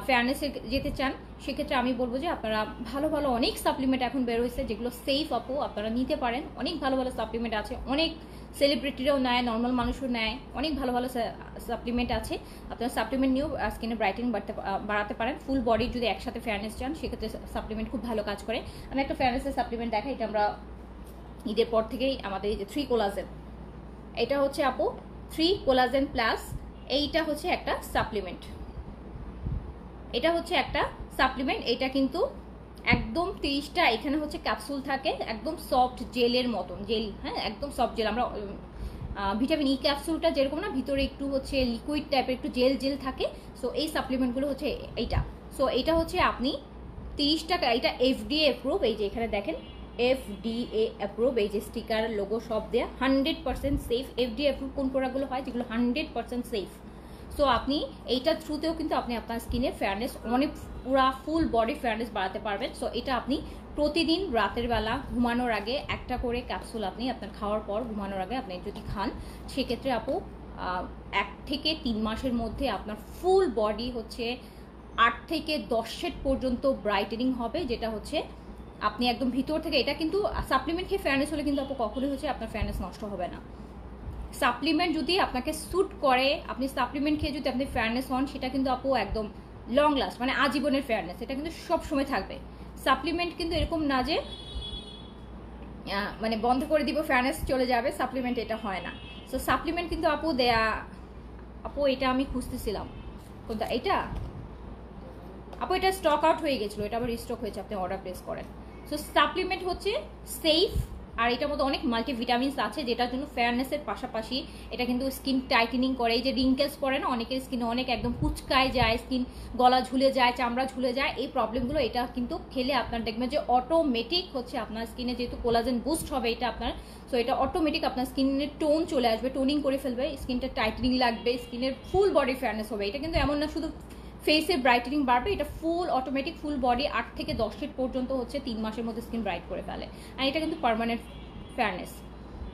ফেয়ারনেসে যেতে চান, সেক্ষেত্রে আমি বলবো যে আপনারা ভালো ভালো অনেক সাপ্লিমেন্ট এখন বের হয়েছে যেগুলো সেফ আপু, আপনারা নিতে পারেন। অনেক ভালো ভালো সাপ্লিমেন্ট আছে, অনেক সেলিব্রিটিরাও নেয়, নর্মাল মানুষও নেয়, অনেক ভালো ভালো সাপ্লিমেন্ট আছে। আপনারা সাপ্লিমেন্ট নিয়েও স্কিনে ব্রাইটেনিং বাড়াতে পারেন। ফুল বডির যদি একসাথে ফেয়ারনেস চান সেক্ষেত্রে সাপ্লিমেন্ট খুব ভালো কাজ করে। আমি একটা ফেয়ারনেসের সাপ্লিমেন্ট দেখাই, এটা আমরা ঈদের পর থেকেই আমাদের এই যে 3 কোলাজেন, এটা হচ্ছে আপু 3 কোলাজেন প্লাস, এইটা হচ্ছে একটা সাপ্লিমেন্ট, এটা হচ্ছে একটা সাপ্লিমেন্ট। এটা কিন্তু একদম 30টা এখানে হচ্ছে ক্যাপসুল থাকে, একদম সফট জেলের মতন জেল, হ্যাঁ একদম সফট জেল। আমরা ভিটামিন ই ক্যাপসুলটা যেরকম না, ভিতরে একটু হচ্ছে লিকুইড টাইপের একটু জেল থাকে। সো এই সাপ্লিমেন্টগুলো হচ্ছে এইটা। সো এটা হচ্ছে আপনি 30 টাকা, এটা FDA অ্যাপ্রুভ, এই যে এখানে দেখেন FDA অ্যাপ্রুভ, এই যে স্টিকার লোগো সব দেয়া, 100% সেফ। FDA অ্যাপ্রুভ কোন প্রোডাক্টগুলো হয় যেগুলো 100% সেফ। সো আপনি এইটার থ্রুতেও কিন্তু আপনি আপনার স্কিনের ফেয়ারনেস অনেক পুরা ফুল বডি ফেয়ারনেস বাড়াতে পারবেন। সো এটা আপনি প্রতিদিন রাতের বেলা ঘুমানোর আগে একটা করে ক্যাপসুল আপনি আপনার খাওয়ার পর ঘুমানোর আগে আপনি যদি খান, সেক্ষেত্রে আপু 1 থেকে 3 মাসের মধ্যে আপনার ফুল বডি হচ্ছে 8 থেকে 10 শেড পর্যন্ত ব্রাইটেনিং হবে, যেটা হচ্ছে আপনি একদম ভিতর থেকে। এটা কিন্তু সাপ্লিমেন্ট খেয়ে ফেয়ারনেস হলে কিন্তু আপু কখনোই হচ্ছে আপনার ফেয়ারনেস নষ্ট হবে না। সাপ্লিমেন্ট যদি আপনাকে স্যুট করে, আপনি সাপ্লিমেন্ট খেয়ে যদি আপনি ফেয়ারনেস হন, সেটা কিন্তু আপু একদম লং লাস্ট, মানে আজীবনের ফেয়ারনেস, এটা কিন্তু সব সময় থাকবে। সাপ্লিমেন্ট কিন্তু এরকম না যে মানে বন্ধ করে দিব ফেয়ারনেস চলে যাবে, সাপ্লিমেন্ট এটা হয় না। সো সাপ্লিমেন্ট কিন্তু আপু দেয়া, আপু এটা আমি খুঁজতেছিলাম কোনটা, এটা আপু এটা স্টক আউট হয়ে গেছিলো, এটা আবার রিস্টক হয়েছে, আপনি অর্ডার প্লেস করেন। সো সাপ্লিমেন্ট হচ্ছে সেফ, আর এটার মধ্যে অনেক মাল্টিভিটামিনস আছে, যেটার জন্য ফেয়ারনেসের পাশাপাশি এটা কিন্তু স্কিন টাইটেনিং করে। এই যে রিঙ্কেলস পড়ে না অনেকের স্কিনে, অনেক একদম কুচকায় যায় স্কিন, গলা ঝুলে যায়, চামড়া ঝুলে যায়, এই প্রবলেমগুলো এটা কিন্তু খেলে আপনার দেখবেন যে অটোমেটিক হচ্ছে আপনার স্কিনে যেহেতু কোলাজেন বুস্ট হবে এটা আপনার, সো এটা অটোমেটিক আপনার স্কিনের টোন চলে আসবে, টোনিং করে ফেলবে, স্কিনটা টাইটেনিং লাগবে, স্কিনের ফুল বডি ফেয়ারনেস হবে। এটা কিন্তু এমন না শুধু ফেসের ব্রাইটেনিং বাড়বে, এটা ফুল অটোমেটিক ফুল বডি 8 থেকে 10 শেড পর্যন্ত হচ্ছে 3 মাসের মধ্যে স্কিন ব্রাইট করে ফেলে। আর এটা কিন্তু পার্মানেন্ট ফেয়ারনেস,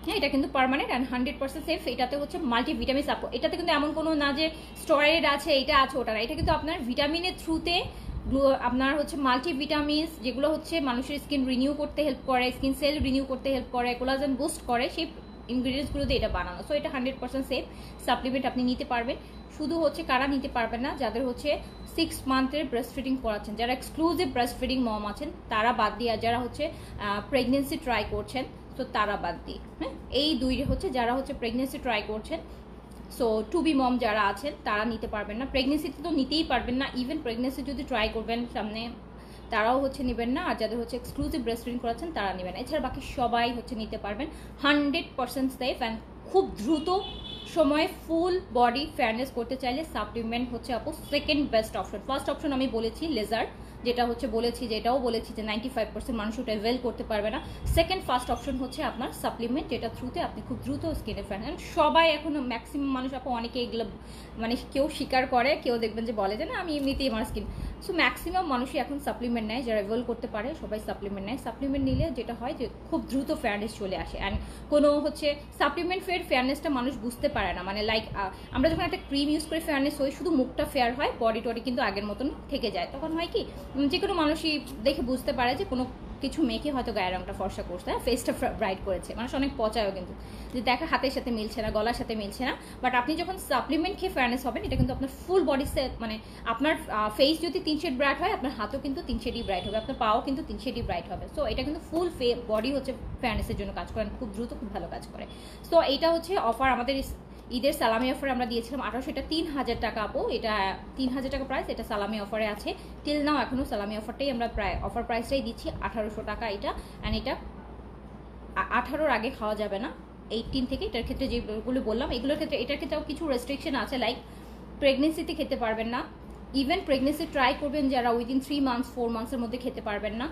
হ্যাঁ এটা কিন্তু পার্মানেন্ট অ্যান্ড 100% সেফ। এটাতে হচ্ছে মাল্টিভিটামিন সাপোর্ট, এটাতে কিন্তু এমন কোনো না যে স্টেরয়েড আছে এটা আছে ওটা না, এটা কিন্তু আপনার ভিটামিনের থ্রুতে আপনার হচ্ছে মাল্টিভিটামিনস, যেগুলো হচ্ছে মানুষের স্কিন রিনিউ করতে হেল্প করে, স্কিন সেল রিনিউ করতে হেল্প করে, কোলাজেন বুস্ট করে, সেই ইনগ্রিডিয়েন্টসগুলোতে এটা বানানো। সো এটা 100% সেফ সাপ্লিমেন্ট আপনি নিতে পারবেন। শুধু হচ্ছে কারা নিতে পারবেন না, যাদের হচ্ছে 6 মান্থের ব্রেস্ট ফিডিং করাচ্ছেন, যারা এক্সক্লুসিভ ব্রেস্ট ফিডিং মম আছেন তারা বাদ দিয়ে, আর যারা হচ্ছে প্রেগনেন্সি ট্রাই করছেন তো তারা বাদ দিয়ে, হ্যাঁ এই দুই হচ্ছে যারা হচ্ছে প্রেগনেন্সি ট্রাই করছেন। সো টু বি মম যারা আছেন তারা নিতে পারবেন না, প্রেগনেন্সিতে তো নিতেই পারবেন না। ইভেন প্রেগনেন্সি যদি ট্রাই করবেন সামনে তারাও হচ্ছে নেবেন না, আর যাদের হচ্ছে এক্সক্লুসিভ ব্রেস্ট ফিডিং করাচ্ছেন তারা নেবেন। এছাড়া বাকি সবাই হচ্ছে নিতে পারবেন। 100% সেফ অ্যান্ড খুব দ্রুত সময়ে ফুল বডি ফেয়ারনেস করতে চাইলে সাপ্লিমেন্ট হচ্ছে আপু second best option. First option আমি বলেছি লেজার, যেটা হচ্ছে বলেছি যে এটাও বলেছি যে 95% মানুষ ওটা ওয়েল করতে পারবে না। সেকেন্ড ফার্স্ট অপশন হচ্ছে আপনার সাপ্লিমেন্ট, যেটা থ্রুতে আপনি খুব দ্রুত স্কিনে ফেয়ারনেস। সবাই এখন ম্যাক্সিমাম মানুষ আপু অনেকে এগুলো মানে কেউ স্বীকার করে, কেউ দেখবেন যে বলে যে না আমি এমনিতেই আমার স্কিন। সো ম্যাক্সিমাম মানুষই এখন সাপ্লিমেন্ট নেয়, যারা ওয়েল করতে পারে সবাই সাপ্লিমেন্ট নেয়। সাপ্লিমেন্ট নিলে যেটা হয় যে খুব দ্রুত ফেয়ারনেস চলে আসে। অ্যান্ড কোনো হচ্ছে সাপ্লিমেন্ট ফেয়ারনেসটা মানুষ বুঝতে পারে না, মানে লাইক আমরা যখন একটা ক্রিম ইউজ করে ফেয়ারনেস হই শুধু মুখটা ফেয়ার হয়, বডি টডি কিন্তু আগের মতন থেকে যায়। তখন হয় কি যে কোনো মানুষই দেখে বুঝতে পারে যে কোনো কিছু মেখে হয়তো গায়ের রঙটা ফর্সা করছে, ফেসটা ব্রাইট করেছে, মানুষ অনেক পচায়ও কিন্তু যে দেখা হাতের সাথে মিলছে না, গলার সাথে মিলছে না। বাট আপনি যখন সাপ্লিমেন্ট খেয়ে ফেয়ারনেস হবেন, এটা কিন্তু আপনার ফুল বডি মানে আপনার ফেস যদি 3 শেড ব্রাইট হয়, আপনার হাতও কিন্তু 3 শেডই ব্রাইট হবে, আপনার পাও কিন্তু 3 শেডই ব্রাইট হবে। সো এটা কিন্তু ফুল বডি হচ্ছে ফেয়ারনেসের জন্য কাজ করে, খুব দ্রুত খুব ভালো কাজ করে। সো এইটা হচ্ছে অফার আমাদের ঈদের সালামি অফারে আমরা দিয়েছিলাম 1800, এটা 3000 টাকা আপু, এটা 3000 টাকা প্রাইস, এটা সালামি অফারে আছে টিল নাও। এখনো সালামি অফারটাই আমরা প্রায় অফার প্রাইসটাই দিচ্ছি 1800 টাকা এটা। অ্যান্ড এটা 18-র আগে খাওয়া যাবে না, 18 থেকে। এটার ক্ষেত্রে যেগুলো বললাম এগুলোর ক্ষেত্রে এটার ক্ষেত্রেও কিছু রেস্ট্রিকশন আছে, লাইক প্রেগনেন্সিতে খেতে পারবেন না, ইভেন প্রেগনেন্সি ট্রাই করবেন যারা উইদিন 3 মান্থস 4 মান্থসের মধ্যে খেতে পারবেন না,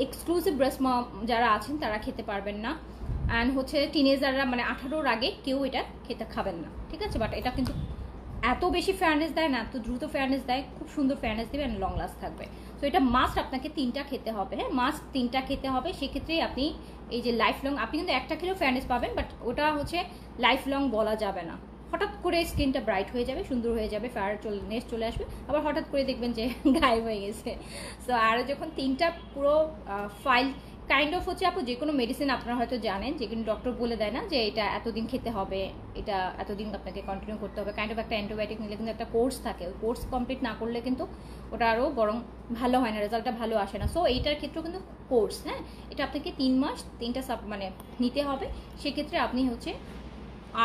এক্সক্লুসিভ ব্রেস্ট মম যারা আছেন তারা খেতে পারবেন না, অ্যান্ড হচ্ছে টিনেজাররা মানে 18-র আগে কেউ এটা খাবেন না, ঠিক আছে। বাট এটা কিন্তু এত বেশি ফেয়ারনেস দেয় না, এত দ্রুত ফেয়ারনেস দেয়, খুব সুন্দর ফেয়ারনেস দেবে অ্যান্ড লং লাস্ট থাকবে। তো এটা মাস্ট আপনাকে 3টা খেতে হবে, হ্যাঁ মাস্ট 3টা খেতে হবে। সেক্ষেত্রেই আপনি এই যে লাইফ লং, আপনি কিন্তু একটা খেলেও ফেয়ারনেস পাবেন, বাট ওটা হচ্ছে লাইফ লং বলা যাবে না। হঠাৎ করে স্কিনটা ব্রাইট হয়ে যাবে, সুন্দর হয়ে যাবে, ফেয়ারনেস চলে আসবে, আবার হঠাৎ করে দেখবেন যে গায়েব হয়ে গেছে। সো আর যখন 3টা পুরো ফাইল কাইন্ড অফ হচ্ছে আপু যে কোনো মেডিসিন আপনারা হয়তো জানেন, যে কোনো ডক্টর বলে দেয় না যে এটা এতদিন খেতে হবে, এটা এতদিন আপনাকে কন্টিনিউ করতে হবে, কাইন্ড অফ একটা অ্যান্টিবায়োটিক নিলে কিন্তু একটা কোর্স থাকে, ওই কোর্স কমপ্লিট না করলে কিন্তু ওটা আরও বরং ভালো হয় না, রেজাল্টটা ভালো আসে না। সো এইটার ক্ষেত্রেও কিন্তু কোর্স, হ্যাঁ এটা আপনাকে 3 মাস 3টা মানে নিতে হবে। সেক্ষেত্রে আপনি হচ্ছে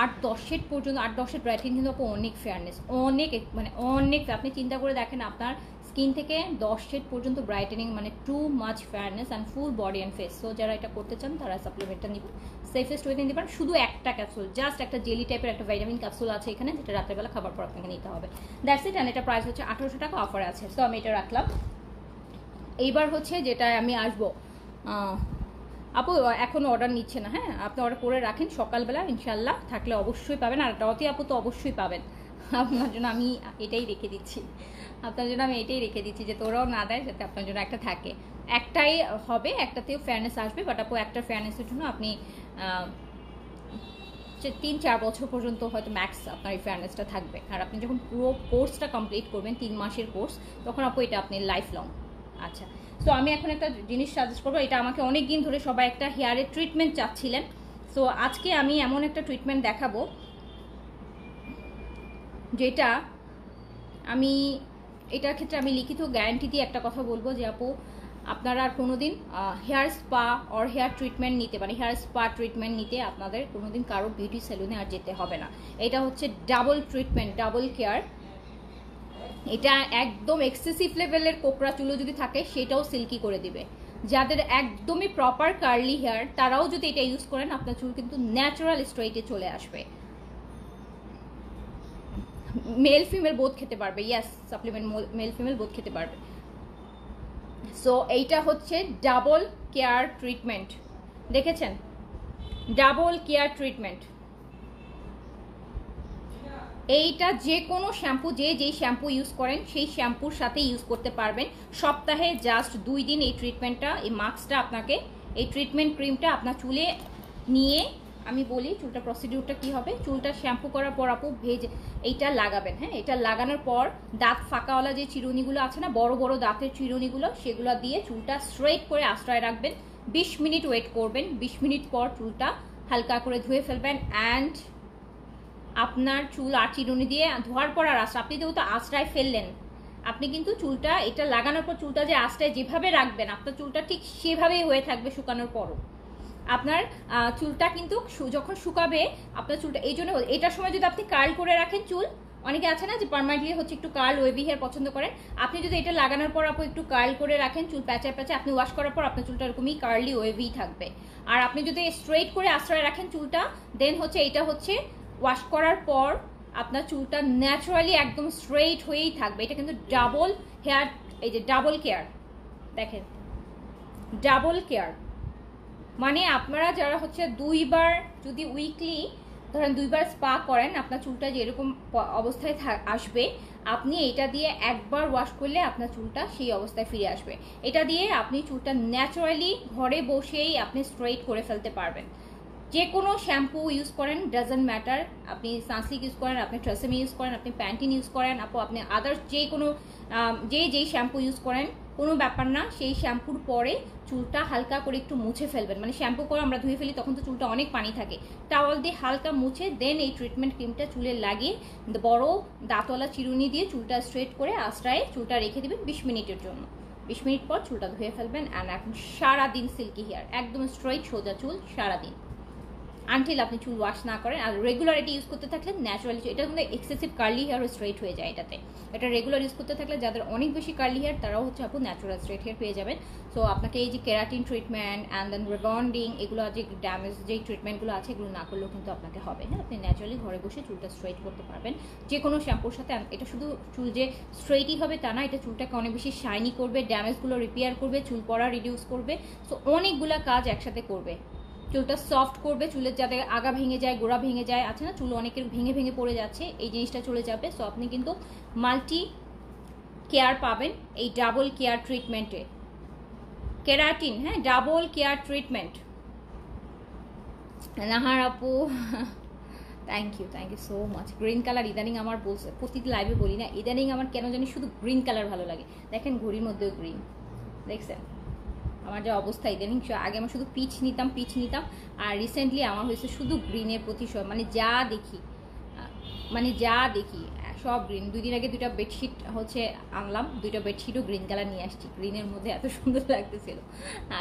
8-10 শেড পর্যন্ত, 8-10 শেড ব্রাইটেনিং কিন্তু আপু অনেক ফেয়ারনেস, অনেক মানে অনেক। আপনি চিন্তা করে দেখেন আপনার স্কিন থেকে 10 শেড পর্যন্ত ব্রাইটেনিং, মানে too much fairness and full body and face. So যারা এটা করতে চান তারা সাপ্লিমেন্টটা নেবেন, সেফেস্ট ওয়েতে নিতে পারেন। শুধু একটা ক্যাপসুল, জাস্ট একটা জেলি টাইপের একটা ভাইটামিন ক্যাপসুল আছে এখানে, যেটা রাত্রেবেলা খাবার পর আপনাকে নিতে হবে, দ্যাটস ইট। অ্যান্ড এটা প্রাইস হচ্ছে 1800 টাকা, অফারে আছে। সো আমি এটা রাখলাম। এইবার হচ্ছে যেটা আমি আসবো, আপু এখন অর্ডার নিচ্ছে না, হ্যাঁ আপনি অর্ডার করে রাখেন, সকালবেলা ইনশাল্লাহ থাকলে অবশ্যই পাবেন। আর ডতি আপু তো অবশ্যই পাবেন, আপনার জন্য আমি এটাই রেখে দিচ্ছি, যে তোরাও না দেয় যাতে আপনার জন্য একটা থাকে। একটাই হবে, একটাতেও ফেয়ারনেস আসবে, বাট আপু একটা ফেয়ারনেসের জন্য আপনি 3-4 বছর পর্যন্ত হয়তো ম্যাক্স আপনার এই ফেয়ারনেসটা থাকবে। আর আপনি যখন পুরো কোর্সটা কমপ্লিট করবেন, 3 মাসের কোর্স, তখন আপু এটা আপনি লাইফ লং। আচ্ছা, সো আমি এখন একটা জিনিস সাজেস্ট করবো, এটা আমাকে অনেক দিন ধরে সবাই একটা হেয়ারের ট্রিটমেন্ট চাচ্ছিলেন। সো আজকে আমি এমন একটা ট্রিটমেন্ট দেখাবো যেটা আমি, এটার ক্ষেত্রে আমি লিখিত গ্যারান্টি দিয়ে একটা কথা বলবো যে আপু আপনারা আর কোনোদিন hair spa or hair treatment নিতে, মানে হেয়ার স্পা ট্রিটমেন্ট নিতে আপনাদের কোনোদিন কারো বিউটি সেলুনে আর যেতে হবে না। এটা হচ্ছে ডাবল ট্রিটমেন্ট, ডাবল কেয়ার। এটা একদম এক্সেসিভ লেভেলের কোকড়া চুলও যদি থাকে সেটাও সিল্কি করে দিবে। যাদের একদমই প্রপার কার্লি হেয়ার তারাও যদি এটা ইউজ করেন, আপনার চুল কিন্তু ন্যাচারাল স্ট্রেইটে চলে আসবে। মেল ফিমেল বোথ খেতে পারবে, ইয়াস সাপ্লিমেন্ট মেল ফিমেল বোথ খেতে পারবে। সো এইটা হচ্ছে ডাবল কেয়ার ট্রিটমেন্ট, দেখেছেন, ডাবল কেয়ার ট্রিটমেন্ট। এইটা যে কোনো শ্যাম্পু, যেই শ্যাম্পু ইউজ করেন সেই শ্যাম্পুর সাথে ইউজ করতে পারবেন। সপ্তাহে জাস্ট 2 দিন এই ট্রিটমেন্টটা, এই মাস্কটা আপনাকে, এই ট্রিটমেন্ট ক্রিমটা আপনার চুলে নিয়ে, আমি বলি চুলটা প্রসিডিউরটা কি হবে। চুলটা শ্যাম্পু করার পর আপু এইটা লাগাবেন, হ্যাঁ এটা লাগানোর পর দাঁত ফাঁকাওয়ালা যে চিরুনিগুলো আছে না, বড় বড় দাঁতের চিরুনিগুলো, সেগুলো দিয়ে চুলটা স্ট্রেট করে আশ্রয় রাখবেন। 20 মিনিট ওয়েট করবেন, 20 মিনিট পর চুলটা হালকা করে ধুয়ে ফেলবেন। অ্যান্ড আপনার চুল আর চিরুনি দিয়ে ধোয়ার পর আর আপনি যেহেতু আশ্রয় ফেললেন, আপনি কিন্তু চুলটা এটা লাগানোর পর চুলটা যে আশ্রয় যেভাবে রাখবেন, আপনার চুলটা ঠিক সেভাবেই হয়ে থাকবে শুকানোর পরও। আপনার চুলটা কিন্তু যখন শুকাবে আপনার চুলটা, এই জন্য এটার সময় যদি আপনি কার্ল করে রাখেন চুল, অনেকে আছে না যে পার্মানেন্টলি হচ্ছে একটু কার্ল ওয়েভি হেয়ার পছন্দ করেন, আপনি যদি এটা লাগানোর পর আপু একটু কার্ল করে রাখেন, চুল প্যাঁচা প্যাঁচা, আপনি ওয়াশ করার পর আপনার চুলটা এরকমই কার্লি ওয়েভি থাকবে। আর আপনি যদি স্ট্রেট করে আশ্রয় রাখেন চুলটা, দেন হচ্ছে এটা হচ্ছে ওয়াশ করার পর আপনার চুলটা ন্যাচারালি একদম স্ট্রেট হয়েই থাকবে। এটা কিন্তু ডাবল হেয়ার, এই যে ডাবল কেয়ার, দেখেন ডাবল কেয়ার মানে আপনারা যারা হচ্ছে 2বার যদি উইকলি ধরেন 2বার স্পা করেন, আপনার চুলটা যেরকম অবস্থায় আসবে, আপনি এটা দিয়ে একবার ওয়াশ করলে আপনার চুলটা সেই অবস্থায় ফিরে আসবে। এটা দিয়ে আপনি চুলটা ন্যাচারালি ঘরে বসেই আপনি স্ট্রেট করে ফেলতে পারবেন। যে কোনো শ্যাম্পু ইউজ করেন, ডাজন্ট ম্যাটার, আপনি সানসিল্ক ইউজ করেন, আপনি ট্রেসেমি ইউজ করেন, আপনি প্যান্টিন ইউজ করেন, আপনি আদার্স যে কোনো যেই শ্যাম্পু ইউজ করেন, কোনো ব্যাপার না। সেই শ্যাম্পুর পরে চুলটা হালকা করে একটু মুছে ফেলবেন। মানে শ্যাম্পু করে আমরা ধুয়ে ফেলি, তখন তো চুলটা অনেক পানি থাকে, টাওয়াল দিয়ে হালকা মুছে দেন এই ট্রিটমেন্ট ক্রিমটা চুলে লাগিয়ে বড় দাঁতওয়ালা চিরুনি দিয়ে চুলটা স্ট্রেট করে আশ্রয়ে চুলটা রেখে দেবেন 20 মিনিটের জন্য। 20 মিনিট পর চুলটা ধুয়ে ফেলবেন। অ্যান্ড এখন সারাদিন সিল্কি হেয়ার, একদম স্ট্রেট সোজা চুল সারাদিন, আনটিল আপনি চুল ওয়াশ না করেন। আর রেগুলার এটা ইউজ করতে থাকলে ন্যাচারালি, এটা কিন্তু এক্সেসিভ কার্লি হেয়ার স্ট্রেট হয়ে যায় এটাতে। এটা রেগুলার ইউজ করতে থাকলে যাদের অনেক বেশি কার্লি হেয়ার তারাও হচ্ছে আপনি ন্যাচারাল স্ট্রেট হেয়ার পেয়ে যাবেন। সো আপনাকে এই যে keratin treatment and then rebonding, এগুলো যে ড্যামেজ যেই ট্রিটমেন্টগুলো আছে এগুলো না করলেও কিন্তু আপনাকে হবে। হ্যাঁ, আপনি ন্যাচারালি ঘরে বসে চুলটা স্ট্রেট করতে পারবেন যে কোনো শ্যাম্পুর সাথে। এটা শুধু চুল যে স্ট্রেটই হবে তা না, এটা চুলটাকে অনেক বেশি শাইনি করবে, ড্যামেজগুলো রিপেয়ার করবে, চুল পড়া রিডিউস করবে। সো অনেকগুলা কাজ একসাথে করবে। চুলটা সফট করবে, চুলের যাদের আগা ভেঙে যায়, গোড়া ভেঙে যায়, আছে না চুল অনেকের ভেঙে ভেঙে পড়ে যাচ্ছে, এই জিনিসটা চলে যাবে। সো আপনি কিন্তু মাল্টি কেয়ার পাবেন এই ডাবল কেয়ার ট্রিটমেন্টে। কেরাটিন, হ্যাঁ, ডাবল কেয়ার ট্রিটমেন্ট। নাহার আপু thank you so much. Green colour ইদানিং আমার বলছে, প্রতিটি লাইভে বলি না, ইদানিং আমার কেন জানি শুধু গ্রিন কালার ভালো লাগে। দেখেন ঘড়ির মধ্যেও গ্রিন, দেখছেন আমার যে অবস্থা ইদানিং। আগে আমার শুধু পিচ নিতাম, আর রিসেন্টলি আমার হয়েছে শুধু গ্রিনের প্রতি সব, মানে যা দেখি সব গ্রিন। 2 দিন আগে 2টা বেডশিট হচ্ছে আনলাম, 2টা বেডশিটও গ্রিন কালার নিয়ে আসছি, গ্রিনের মধ্যে এত সুন্দর লাগতেছিল।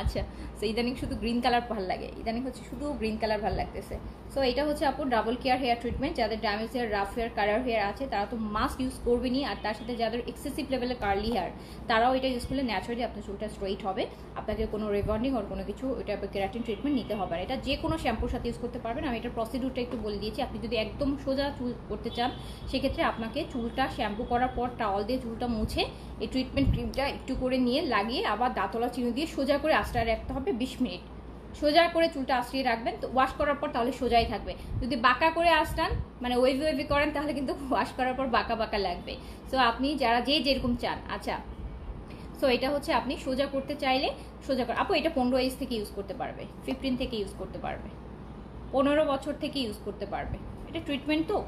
আচ্ছা, সো ইদানিং শুধু গ্রিন কালার ভালো লাগে, ইদানিং হচ্ছে শুধু গ্রিন কালার ভালো লাগতেছে। সো এটা হচ্ছে আপু ডাবল কেয়ার হেয়ার ট্রিটমেন্ট। যাদের damage hair, rough hair, colour hair আছে তারা তো মাস্ট ইউজ করবেনই। আর তার সাথে যাদের এক্সেসিভ লেভেলের কার্লি হেয়ার তারাও এটা ইউজ করলে ন্যাচারালি আপনার চুলটা স্ট্রেইট হবে। আপনাকে কোনো রিবন্ডিং ওর কোনো কিছু এটা কেরাটিন ট্রিটমেন্ট নিতে হবে না। এটা যে কোনো শ্যাম্পুর সাথে ইউজ করতে পারবেন। আমি এটার প্রসিডিউরটা একটু বলে দিয়েছি। আপনি যদি একদম সোজা চুল করতে চান সেক্ষেত্রে আপনাকে চুলটা শ্যাম্পু করার পর টাওয়াল দিয়ে চুলটা মুছে এই ট্রিটমেন্ট ক্রিমটা একটু করে নিয়ে লাগিয়ে আবার দাঁতলা চিনি দিয়ে সোজা করে আশ্রয় রাখতে হবে 20 মিনিট। সোজা করে চুলটা আশ্রিয়ে রাখবেন, তো ওয়াশ করার পর তাহলে সোজাই থাকবে। যদি বাঁকা করে আসটান, মানে ওয়েভি করেন, তাহলে কিন্তু ওয়াশ করার পর বাঁকা লাগবে। সো আপনি যারা যেরকম চান। আচ্ছা, সো এটা হচ্ছে আপনি সোজা করতে চাইলে সোজা করে, আপু এটা 15 এজ থেকে ইউজ করতে পারবে, 15 থেকে ইউজ করতে পারবে, 15 বছর থেকে ইউজ করতে পারবে। এটা ট্রিটমেন্ট তো,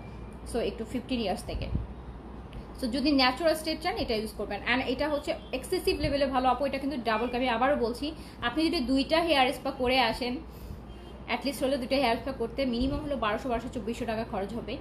সো একটু 15 ইয়ার্স থেকে। সো যদি ন্যাচারাল স্টেট চান এটা ইউজ করবেন। অ্যান্ড এটা হচ্ছে এক্সেসিভ লেভেলে ভালো আপু। এটা কিন্তু ডাবল, আমি আবারও বলছি, আপনি যদি 2টা হেয়ার স্পা করে আসেন, অ্যাটলিস্ট হলো 2টা হেয়ার স্পা করতে মিনিমাম হলো 1200-2400 টাকা খরচ হবে।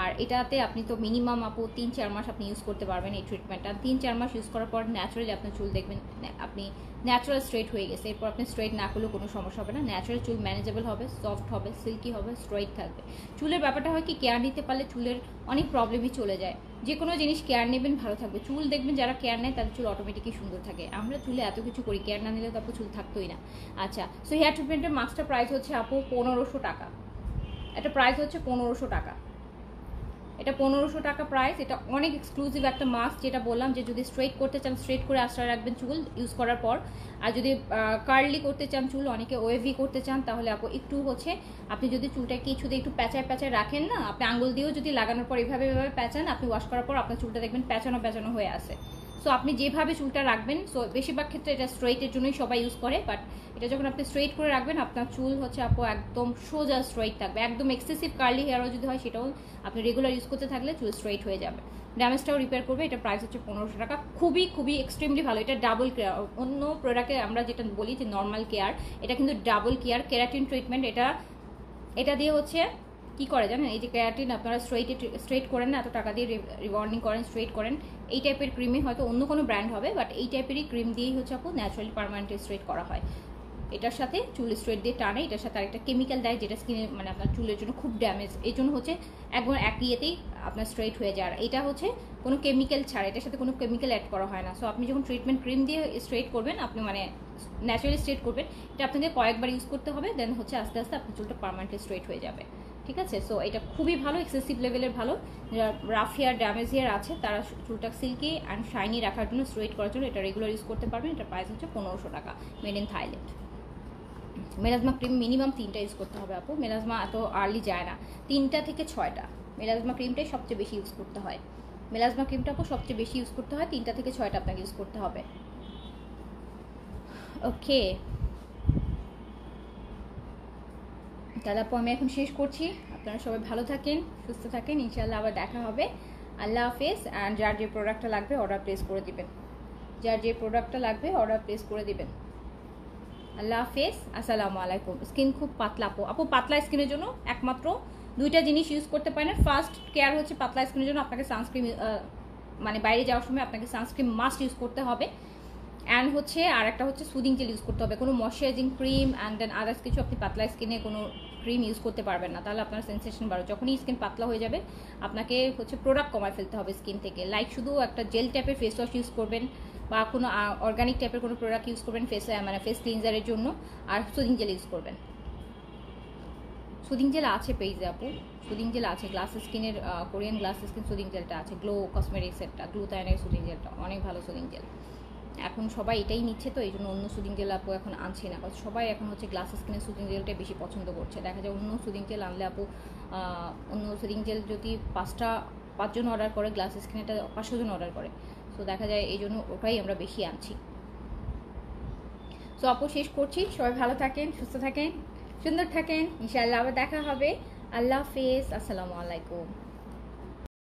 আর এটাতে আপনি তো মিনিমাম আপু 3-4 মাস আপনি ইউজ করতে পারবেন এই ট্রিটমেন্টটা। 3-4 মাস ইউজ করার পর ন্যাচারালি আপনার চুল দেখবেন আপনি ন্যাচারাল স্ট্রেট হয়ে গেছে। এরপর আপনি স্ট্রেট না করলেও কোনো সমস্যা হবে না। ন্যাচারাল চুল ম্যানেজেবল হবে, সফট হবে, সিল্কি হবে, স্ট্রেট থাকবে। চুলের ব্যাপারটা হয় কি, কেয়ার নিতে পারলে চুলের অনেক প্রবলেমই চলে যায়। যে কোনো জিনিস কেয়ার নেবেন ভালো থাকবে চুল। দেখবেন যারা কেয়ার নেয় তাদের চুল অটোমেটিকই সুন্দর থাকে। আমরা চুলে এত কিছু করি, কেয়ার না নিলে তো আপু চুল থাকতোই না। আচ্ছা, সো হেয়ার ট্রিটমেন্টের মাস্কটা প্রাইস হচ্ছে আপু 1500 টাকা। এটা প্রাইস হচ্ছে 1500 টাকা। এটা 1500 টাকা প্রাইস। এটা অনেক এক্সক্লুসিভ একটা মাস্ক, যেটা বললাম যে যদি স্ট্রেট করতে চান স্ট্রেট করে আশ্রয় রাখবেন চুল ইউজ করার পর। আর যদি কার্লি করতে চান চুল, অনেকে ওয়েভি করতে চান, তাহলে আপু একটু হচ্ছে আপনি যদি চুলটা কিছুতে একটু প্যাঁচায় রাখেন না, আপনি আঙ্গুল দিয়েও যদি লাগানোর পর এভাবে প্যাঁচান, আপনি ওয়াশ করার পর আপনার চুলটা দেখবেন প্যাঁচানো হয়ে আসে। সো আপনি যেভাবে চুলটা রাখবেন, সো বেশিরভাগ ক্ষেত্রে এটা স্ট্রেটের জন্যই সবাই ইউজ করে, বাট এটা যখন আপনি স্ট্রেট করে রাখবেন আপনার চুল হচ্ছে আপু একদম সোজা স্ট্রেট থাকবে। একদম এক্সেসিভ কার্লি হেয়ারও যদি হয় সেটাও আপনি রেগুলার ইউজ করতে থাকলে চুল স্ট্রেট হয়ে যাবে। ড্যামেজটাও রিপেয়ার করবে। এটা প্রাইস হচ্ছে 1500 টাকা। খুবই এক্সট্রিমলি ভালো। এটা ডাবল কেয়ার। অন্য প্রোডাক্টে আমরা যেটা বলি যে নর্মাল কেয়ার, এটা কিন্তু ডাবল কেয়ার কেরাটিন ট্রিটমেন্ট। এটা দিয়ে হচ্ছে কি করে জানেন, এই যে কেরাটিন আপনারা স্ট্রেট করেন না, এত টাকা দিয়ে রিবন্ডিং করেন, স্ট্রেট করেন, এই টাইপের ক্রিমই হয়তো অন্য কোনো ব্র্যান্ড হবে, বাট এই টাইপেরই ক্রিম দিয়েই হচ্ছে আপু ন্যাচারালি পার্মানেন্ট স্ট্রেট করা হয়। এটার সাথে চুল স্ট্রেট দিয়ে টানে, এটার সাথে আরেকটা কেমিক্যাল দেয় যেটা স্কিনে মানে আপনার চুলের জন্য খুব ড্যামেজ, এই জন্য হচ্ছে একবার এক ইয়েতেই আপনার স্ট্রেট হয়ে যায়। আর এটা হচ্ছে কোনো কেমিক্যাল ছাড়া, এটার সাথে কোনো কেমিক্যাল অ্যাড করা হয় না। সো আপনি যখন ট্রিটমেন্ট ক্রিম দিয়ে স্ট্রেট করবেন, আপনি মানে ন্যাচারালি স্ট্রেট করবেন, এটা আপনাকে কয়েকবার ইউজ করতে হবে, দেন হচ্ছে আস্তে আস্তে আপনার চুলটা পার্মানেন্টলি স্ট্রেট হয়ে যাবে। ঠিক আছে, সো এটা খুবই ভালো, এক্সেসিভ লেভেলের ভালো। যারা রাফ হেয়ার ড্যামেজ হেয়ার আছে তারা চুলটা সিল্কি অ্যান্ড শাইনি রাখার জন্য, স্ট্রেট করার জন্য এটা রেগুলার ইউজ করতে পারবেন। এটার প্রাইস হচ্ছে 1500 টাকা, made in Thailand. Melasma cream minimum 3টা ইউজ করতে হবে আপু, মেলাজমা এত আর্লি যায় না, 3টা থেকে 6টা মেলাজমা ক্রিমটাই সবচেয়ে বেশি ইউজ করতে হয়। মেলাজমা ক্রিমটা আপু সবচেয়ে বেশি ইউজ করতে হয়, 3টা থেকে 6টা আপনাকে ইউজ করতে হবে। ওকে, তাহলে আপু আমি এখন শেষ করছি। আপনারা সবাই ভালো থাকেন, সুস্থ থাকেন, ইনশাআল্লাহ আবার দেখা হবে। আল্লাহ হাফেজ। অ্যান্ড যার যে প্রোডাক্টটা লাগবে অর্ডার প্লেস করে দিবেন, যার যে প্রোডাক্টটা লাগবে অর্ডার প্লেস করে দিবেন। আল্লাহ হাফেজ, আসসালামু আলাইকুম। স্কিন খুব পাতলা আপু, আপু পাতলা স্কিনের জন্য একমাত্র 2টা জিনিস ইউজ করতে পারেন। ফার্স্ট কেয়ার হচ্ছে পাতলা স্কিনের জন্য আপনাকে সানস্ক্রিন, মানে বাইরে যাওয়ার সময় আপনাকে সানস্ক্রিন মাস্ট ইউজ করতে হবে। অ্যান্ড হচ্ছে আর একটা হচ্ছে সুদিং জেল ইউজ করতে হবে, কোনো moisturising cream and then others কিছু আপনি পাতলা স্কিনে কোনো ক্রিম ইউজ করতে পারবেন না, তাহলে আপনার সেন্সেশন বাড়ো। যখনই স্কিন পাতলা হয়ে যাবে আপনাকে হচ্ছে প্রোডাক্ট কমায় ফেলতে হবে স্কিন থেকে, লাইক শুধু একটা জেল টাইপের ফেস ওয়াশ ইউজ করবেন বা কোনো অর্গানিক টাইপের কোনো প্রোডাক্ট ইউজ করবেন ফেস মানে ফেস ক্লিনজারের জন্য, আর সুদিং জেল ইউজ করবেন। সুদিং জেল আছে পেজে আপু, সুদিং জেল আছে, গ্লাস স্কিনের কোরিয়ান গ্লাস স্কিন সুদিং জেলটা আছে, গ্লো কসমেটিক্স একটা গ্লুটায়নের সুদিং জেলটা অনেক ভালো সুদিং জেল। এখন সবাই এটাই নিচ্ছে, তো এই জন্য অন্য সুদিং জেল আপু এখন আনছে না, সবাই এখন হচ্ছে গ্লাস স্কিনের সুদিং জেলটাই বেশি পছন্দ করছে। দেখা যায় অন্য সুদিং জেল আনলে আপু, অন্য সুদিং জেল যদি 5জন অর্ডার করে, গ্লাস স্কিনেটা 500 জন অর্ডার করে, তো দেখা যায় এই জন্য ওটাই আমরা বেশি আনছি। সো আপু শেষ করছি, সবাই ভালো থাকেন, সুস্থ থাকেন, সুন্দর থাকেন, ইনশাআল্লাহ আবার দেখা হবে। আল্লাহ হাফেজ, আসসালামু আলাইকুম।